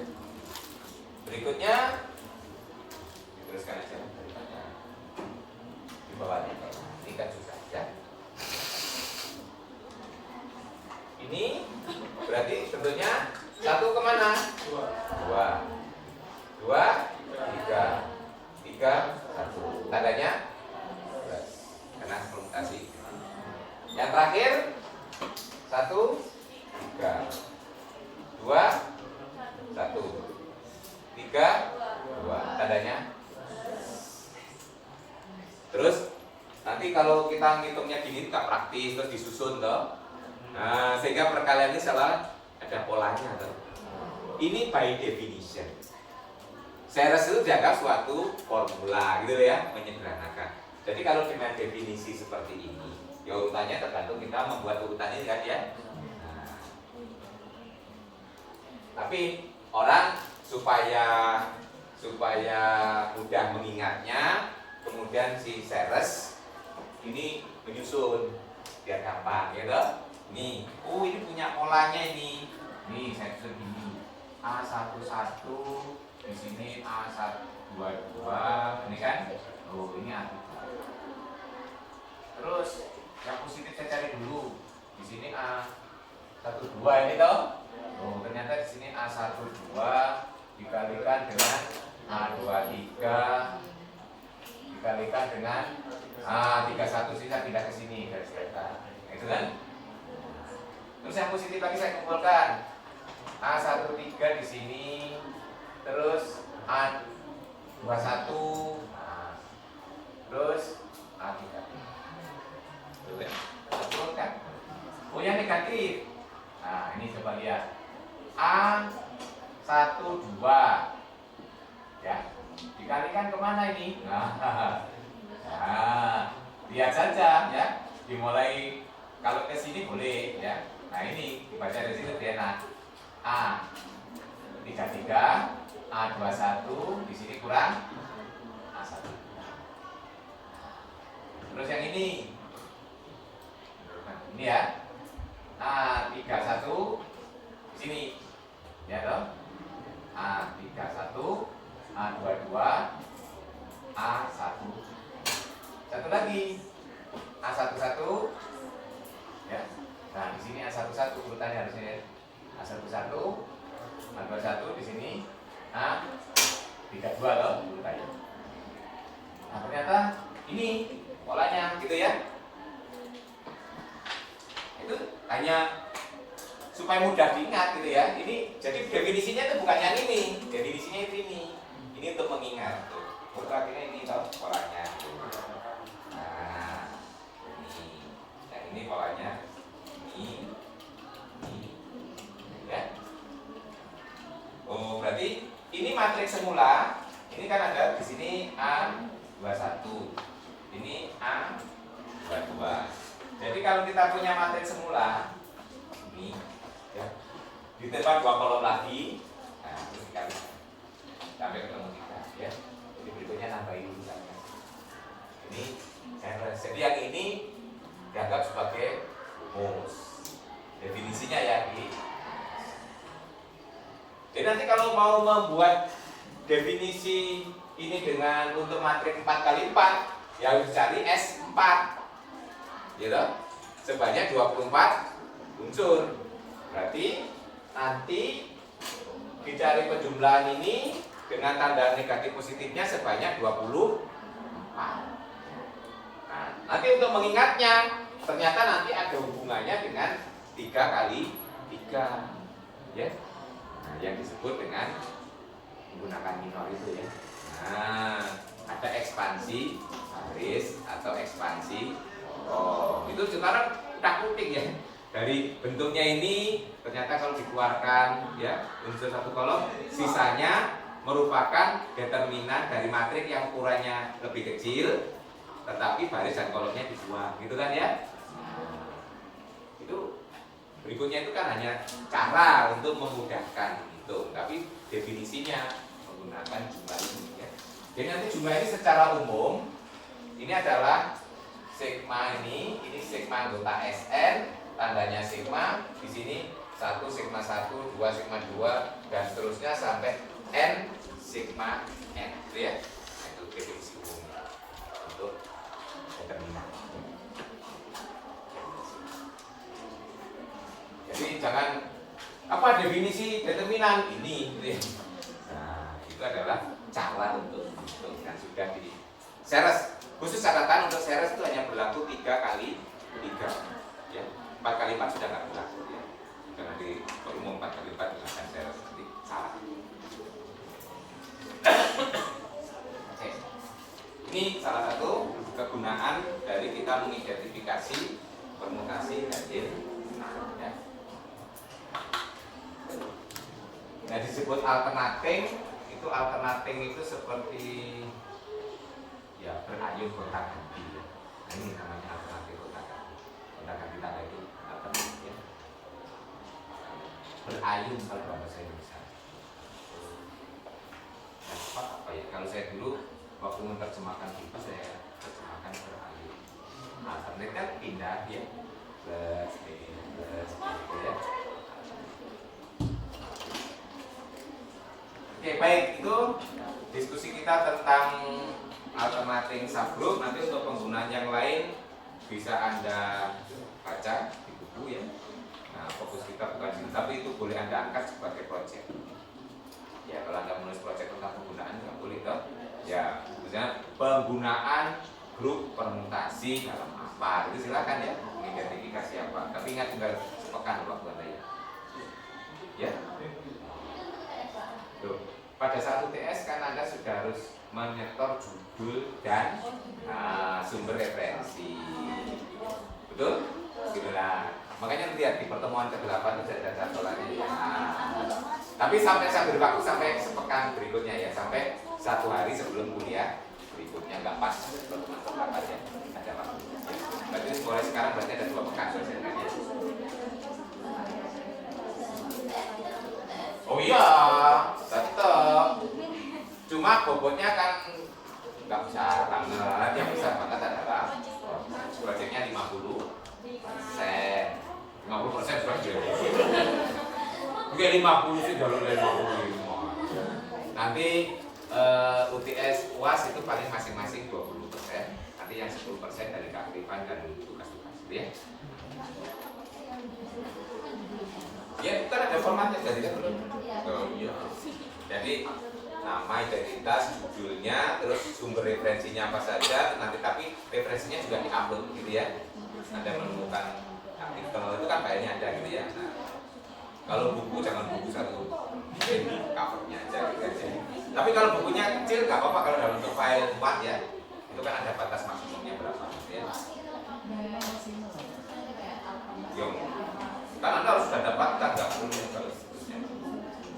Berikutnya diteruskan aja di bawahnya. Ini kan susah ya. Ini berarti bentuknya 1 kemana? 2 2 3 3 1. Tandanya plus. Karena permutasi. Yang terakhir 1 3 2 1 3 2. Tandanya. Terus nanti kalau kita ngitungnya gini nggak praktis terus disusun toh. Nah, sehingga perkalian ini salah ada polanya toh. Ini by definition. Series itu dianggap suatu formula gitu ya, menyederhanakan. Jadi kalau dengan definisi seperti ini, ya urutannya tergantung kita membuat urutan ini kan ya. Nah, tapi orang supaya mudah mengingatnya, kemudian si Ceres ini menyusun biar gampang, gitu. Nih, ini punya polanya ini. Nih saya susun ini A11 di sini A122, ini kan? Oh, ini A3. Terus yang positif saya cari dulu. Di sini A12 ini toh. Oh, ternyata di sini A12 dikalikan dengan A23 dikalikan dengan A31, sisa pindah ke sini garis delta. Itu kan? Terus yang positif lagi saya kumpulkan. A13 di sini, terus A21, terus A3. Kumpulkan. Oh, yang negatif. Nah, ini coba lihat. A12 ya, dikalikan kemana ini? Nah, lihat saja ya. Dimulai kalau ke sini boleh ya. Nah, ini dibaca dari sini lebih enak. A33, A21, di sini kurang A1. Terus yang ini ya. A31 di sini. Ya toh? A31, A22, A1. Satu lagi. A11 ya. Nah, di sini A11 urutannya harusnya A11, A21 di sini A32 loh urutannya. Nah, ternyata ini polanya gitu ya. Itu hanya supaya mudah diingat gitu ya. Ini jadi definisinya itu bukan yang ini, definisinya itu ini. Ini untuk mengingat. Tuh, akhirnya ini toh polanya. Nah, ini, yang ini polanya ini, ya. Oh, berarti ini matriks semula. Ini kan ada di sini A21, ini A22. Jadi kalau kita punya matriks semula ini. Ya. Ditambah 2 kolom lagi, nah terus dikali sampai ketemu 3 ya. Jadi berikutnya nambahin dulu saja. Ini Ceres. Jadi yang ini dianggap sebagai rumus. Definisinya ya ini. Jadi nanti kalau mau membuat definisi ini dengan untuk matriks 4x4, ya harus cari S4, gitu. Sebanyak 24 unsur. Berarti nanti dicari penjumlahan ini dengan tanda negatif positifnya sebanyak 24. Nah, nanti untuk mengingatnya ternyata nanti ada hubungannya dengan 3 kali 3 ya. Nah, yang disebut dengan menggunakan minor itu ya. Nah, ada ekspansi baris atau ekspansi itu sekarang udah kutik ya. Dari bentuknya ini ternyata kalau dikeluarkan ya unsur satu kolom, sisanya merupakan determinan dari matriks yang ukurannya lebih kecil, tetapi baris dan kolomnya dibuang, gitu kan ya? Itu berikutnya itu kan hanya cara untuk memudahkan itu, tapi definisinya menggunakan jumlah ini ya. Jadi nanti jumlah ini secara umum ini adalah sigma ini sigma anggota Sn. Tandanya sigma, di sini 1 sigma 1, 2 sigma 2 dan seterusnya sampai n sigma n, itu ya. Itu definisi umum untuk determinan. Jadi jangan apa definisi determinan ini gitu ya. Nah, itu adalah cara untuk yang sudah di Ceres. Khusus catatan untuk Ceres itu hanya berlaku 3 kali 3 ya. 4 kali 4 sudah nggak berlaku ya. Karena di umum 4 kali 4 gunakan Ceres nanti salah. Oke. Ini salah satu kegunaan dari kita mengidentifikasi permutasi hasil ya. Nah, disebut alternating itu seperti ya berayun gonta-ganti ya. Nah, ini namanya alternatif gonta-ganti. Gonta-ganti tangga itu alternatif ya. Berayun kalau bahasa Indonesia. Apa ya? Kalau saya dulu waktu menerjemahkan itu saya terjemahkan berayun. Alternatifnya pindah ya. Plus gitu ya. Oke, baik, itu diskusi kita tentang alternating subgroup. Nanti untuk penggunaan yang lain bisa Anda baca di buku ya. Nah, fokus kita bukan situ, tapi itu boleh Anda angkat sebagai project. Ya, kalau Anda menulis project tentang penggunaan nggak boleh toh. Ya, misalnya penggunaan grup permutasi dalam apa, itu silakan ya, mengidentifikasi apa. Tapi ingat tinggal sepekan waktu Anda ya. Ya. Tuh. Pada saat UTS kan Anda sudah harus menyetor judul dan sumber referensi. Betul? Gitulah. Makanya lihat di pertemuan ke-8 itu ada jadwalannya ya. Tapi sampai saya beri waktu sampai sepekan berikutnya ya, sampai 1 hari sebelum kuliah berikutnya, nggak pas pertemuan ke-8 ya. Ada waktu. Berarti mulai sekarang berarti ada 2 pekan selesainya. Oh iya, tetap. Cuma bobotnya kan nggak besar banget. Yang besar banget adalah proyeknya 50%. 50% sudah jadi. Oke, 50 sih jalur 55. Nanti UTS UAS itu paling masing-masing 20%. Nanti yang 10% dari keaktifan dan tugas-tugas, ya. Ya, itu kan ada formatnya jadi kan belum? Oh iya. Jadi nama, identitas, judulnya, terus sumber referensinya apa saja, nanti tapi referensinya juga diupload gitu ya. Anda menemukan artikel itu kan kayaknya ada gitu ya. Nah, kalau buku jangan buku satu, covernya aja gitu aja. Tapi kalau bukunya kecil nggak apa-apa kalau dalam bentuk file 4 ya. Itu kan ada batas maksimumnya berapa gitu ya. Yo. Kan Anda harus sudah dapatkan, nggak perlu kalau seterusnya.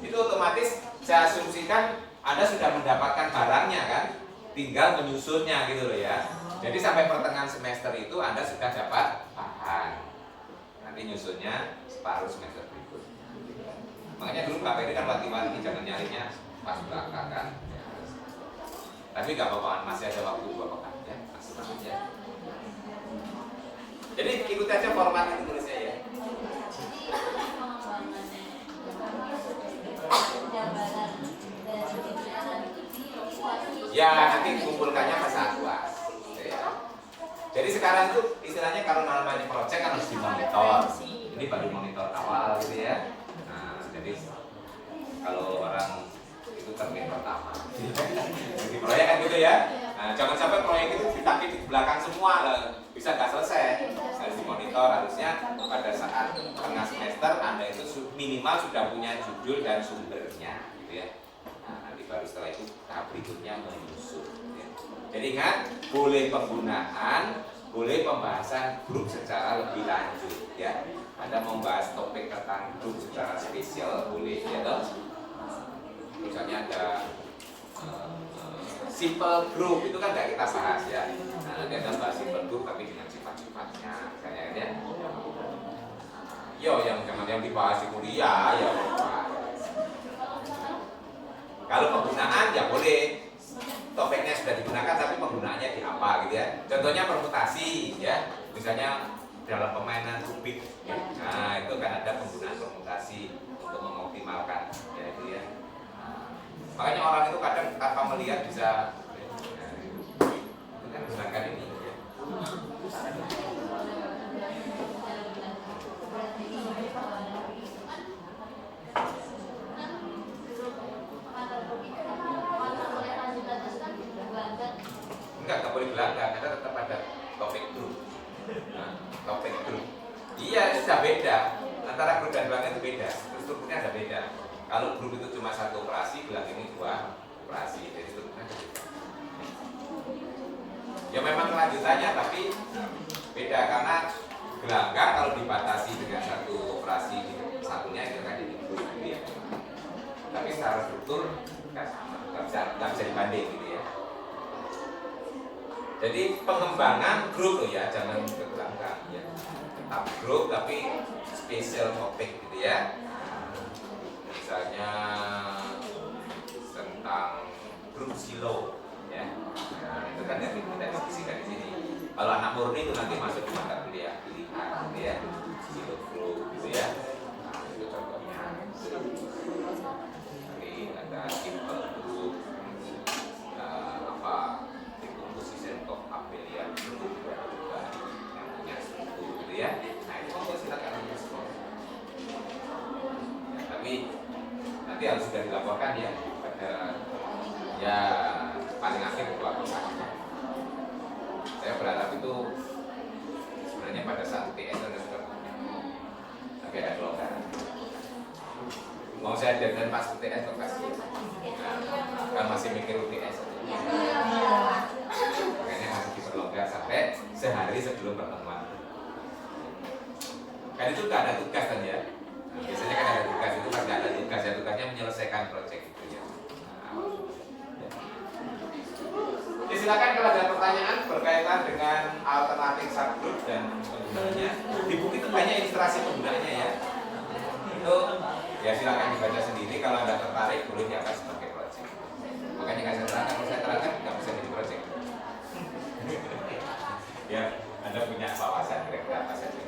Itu otomatis saya asumsikan Anda sudah mendapatkan barangnya kan, tinggal menyusunnya gitu loh ya. Jadi sampai pertengahan semester itu Anda sudah dapat bahan. Nanti nyusunnya separuh semester berikutnya. Makanya dulu KPD kan wanti-wanti jangan nyarinya pas belakang kan. Tapi nggak apa-apa, masih ada waktu 2 pekan ya, masih aja. Jadi ikuti aja format itu tulisnya ya. Ya nanti kumpulkannya pas saat UAS. Ya. Jadi sekarang itu istilahnya kalau namanya project kan harus dimonitor. Ini baru monitor awal gitu ya. Nah, jadi kalau orang itu termin pertama. Jadi proyek kan gitu ya. Nah, jangan sampai proyek itu ditagih di belakang semua lah, bisa nggak selesai. Harus dimonitor, harusnya pada saat tengah semester Anda itu minimal sudah punya judul dan sumbernya, gitu ya. Nah, nanti baru setelah itu tahap berikutnya menyusun. Ya. Jadi ingat, boleh penggunaan, boleh pembahasan grup secara lebih lanjut, ya. Anda mau bahas topik tentang grup secara spesial boleh, ya toh. Misalnya ada simple group itu kan nggak kita bahas ya. Nah, nanti ada bahas simple group tapi dengan sifat-sifatnya, misalnya ya. Yo, yang jangan yang dibahas di kuliah ya. Kalau penggunaan ya boleh. Topiknya sudah digunakan tapi penggunaannya di apa gitu ya. Contohnya permutasi ya. Misalnya dalam permainan rubik. Ya. Nah, itu kan ada penggunaan permutasi untuk mengoptimalkan ya itu ya. Makanya orang itu kadang tanpa melihat bisa menggunakan ini ya. Enggak boleh belakang, karena tetap ada topik grup. Nah, topik grup. Iya, sudah beda. Antara grup dan belakang itu beda. Strukturnya ada beda. Kalau grup itu cuma 1 operasi, gelang ini 2 operasi. Jadi strukturnya beda. Ya memang kelanjutannya tapi beda karena gelanggang kalau dibatasi dengan 1 operasi satunya itu kan jadi grup gitu ya. Tapi secara struktur nggak sama, nggak bisa dibanding gitu ya. Jadi pengembangan grup loh ya, jangan ke belakang ya. Tetap grup tapi spesial topik gitu ya. Misalnya tentang grup silo ya. Nah, itu kan yang kita diskusikan di sini. Kalau anak murni itu nanti masuk di mata kuliah pilihan gitu ya. Silo grup gitu ya. Nah, itu contohnya. Jadi ada simple group, composition of abelian group juga yang punya struktur gitu ya. Nah itu kok silakan diekspor. Ya, tapi nanti harus sudah dilaporkan ya pada ya paling akhir waktu aplikasinya. Saya berharap itu sebenarnya pada saat UTS ada sudah punya, tapi ada kelonggaran. Mau saya deadline pas UTS kok kasih. Nah, kan masih mikir UTS. Makanya harus diperlonggar sampai sehari sebelum pertemuan. Kan itu gak ada tugas kan ya. Nah, biasanya kan ada tugas, itu kan gak ada tugas ya, tugasnya menyelesaikan proyek itu ya. Nah, silakan kalau ada pertanyaan berkaitan dengan alternatif subgroup dan penggunaannya. Di buku itu banyak ilustrasi penggunaannya ya. Itu ya silakan dibaca sendiri. Kalau Anda tertarik boleh diangkat sebagai proyek. Makanya nggak saya terangkan, kalau saya terangkan nggak bisa jadi proyek. Ya, Anda punya wawasan kira-kira apa saja.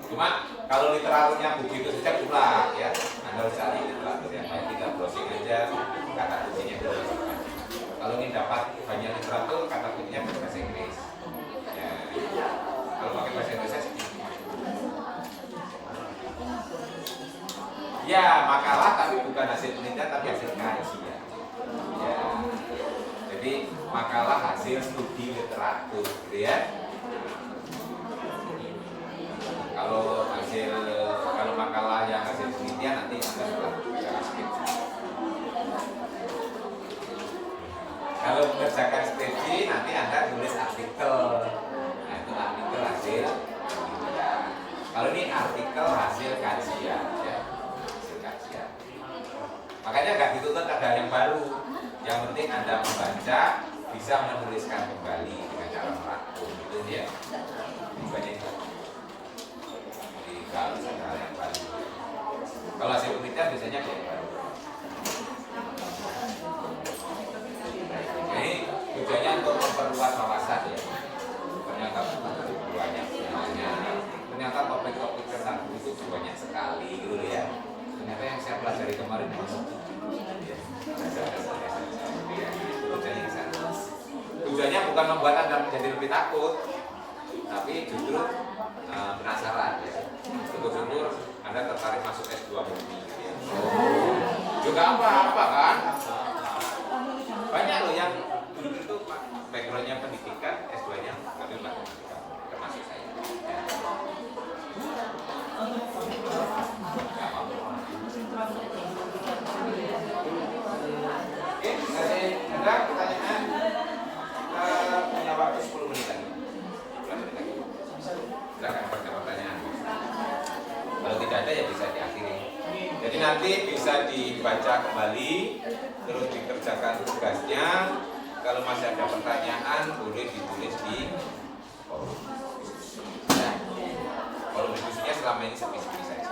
Cuma kalau literaturnya buku itu saja ulang ya. Anda harus cari literatur yang baik, tidak browsing aja kata kuncinya dulu. Kalau ingin dapat banyak literatur, kata kuncinya berbahasa Inggris. Ya, kalau pakai bahasa Indonesia sedikit. Ya, makalah tapi bukan hasil penelitian tapi hasil kajian. Ya. Jadi makalah hasil studi literatur, gitu ya. Kalau makalah yang hasil penelitian nanti Anda setelah bicara skripsi. Kalau mengerjakan skripsi nanti Anda tulis artikel. Nah, itu artikel hasil penelitian. Kalau ini artikel hasil kajian, ya. Makanya nggak dituntut ada yang baru. Yang penting Anda membaca, bisa menuliskan kembali dengan cara merangkum, gitu ya. Banyak itu. Jadi kalau ada hal yang baru. Kalau hasil penelitian biasanya ada yang baru. Ini tujuannya untuk memperluas wawasan ya. Ternyata ternyata topik-topik tentang itu banyak sekali, gitu ya. Ternyata yang saya pelajari kemarin tujuannya bukan membuat Anda menjadi lebih takut, tapi justru penasaran ya. Betul-betul Anda tertarik masuk S2 murni ya. Juga apa kan? Banyak loh yang dulu itu backgroundnya pendidikan, S2-nya ngambil matematika, termasuk saya ya. Oke, ada pertanyaan? Kita punya waktu 10 menit lagi. Silakan pada pertanyaan. Kalau tidak ada ya bisa diakhiri. Jadi nanti bisa dibaca kembali, terus dikerjakan tugasnya. Kalau masih ada pertanyaan boleh ditulis di forum. Ya. Forum diskusinya selama ini sepi-sepi saja.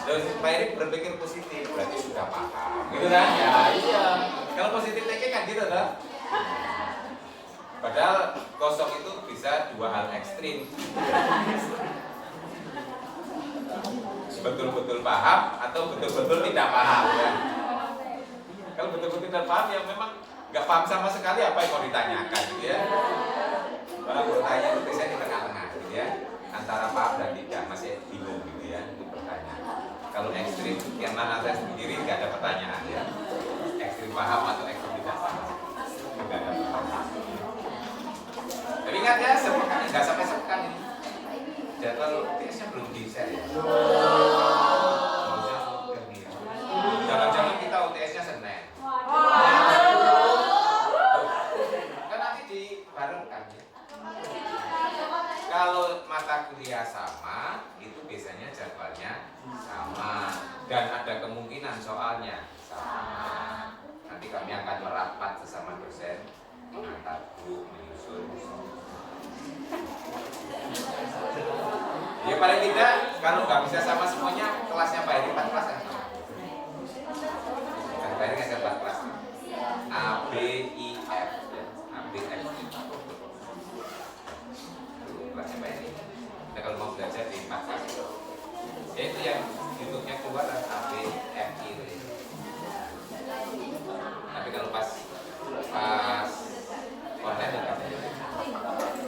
Terus Pak Erik berpikir positif, berarti sudah paham, gitu kan? Ya, iya. Kalau positif thinking kan gitu, kan? Padahal kosong itu bisa dua hal ekstrim. Betul-betul paham atau betul-betul tidak paham, ya. Kalau betul-betul tidak paham, ya memang nggak paham sama sekali apa yang mau ditanyakan, gitu ya. Kalau bertanya itu biasanya di tengah-tengah, gitu ya. Antara paham dan tidak, masih bingung, gitu ya. Kalau ekstrim yang mana saya sendiri nggak ada pertanyaan ya. Ekstrim paham atau ekstrim tidak paham, nggak ada pertanyaan. Tapi ingat ya, sepekan nggak sampai sepekan ini. Jadwal UTS-nya belum di-share ya. Jangan-jangan kita UTS-nya Senin. Kan nanti dibarengkan ya. Kalau mata kuliah sama, itu biasanya jadwalnya sama dan ada kemungkinan soalnya sama. Nanti kami akan merapat sesama dosen pengantar guru menyusun. Ya paling tidak kalau nggak bisa sama semuanya kelasnya Pak Heri 4 kelas kan? Kan Pak Heri ada 4 kelas. A, B, I, F, ya. A, B, F, I. Kelasnya Pak Heri. Nah, kalau mau belajar di 4 kelas itu, ya itu yang YouTube-nya keluar A, B, F, I itu. Ya. Tapi kalau pas online ya kan?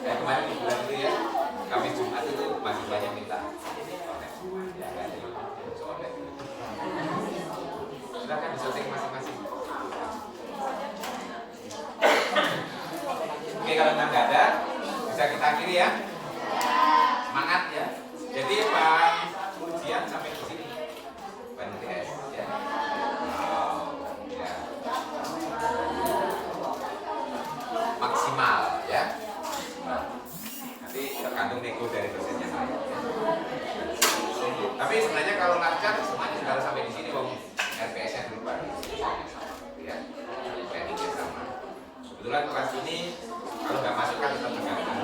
Kayak kemarin di bulan itu ya, Kamis Jumat itu masih banyak minta online semua, ya kan? Online. Silakan disetting masing-masing. Oke, kalau nggak ada, bisa kita akhiri ya. Semangat ya. Jadi Pak ujian sampai di sini. Pak NTS ya. Ya. Maksimal ya. Nanti tergantung nego dari dosennya ya. Tapi sebenarnya kalau lancar semuanya sudah harus sampai di sini Bang. RPS-nya dulu Pak. Ya. Tekniknya sama. Kebetulan kelas ini kalau nggak masuk kan tetap tergantung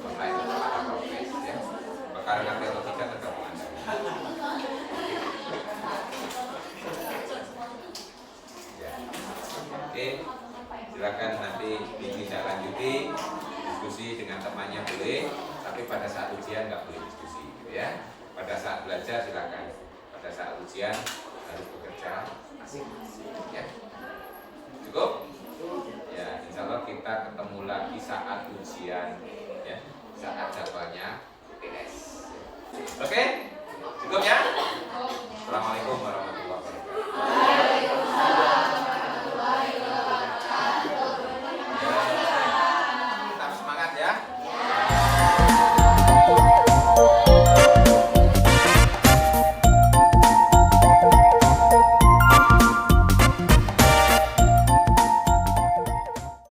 online atau progres ya. Bakal ngerti atau tidak tergantung Anda. Ya. Oke. Silakan nanti ditindaklanjuti, diskusi dengan temannya boleh, tapi pada saat ujian nggak boleh diskusi, gitu ya. Pada saat belajar silakan, pada saat ujian harus bekerja masing-masing, ya. Cukup? Ya, insya Allah kita ketemu lagi saat ujian, ya, saat jadwalnya UTS. Oke?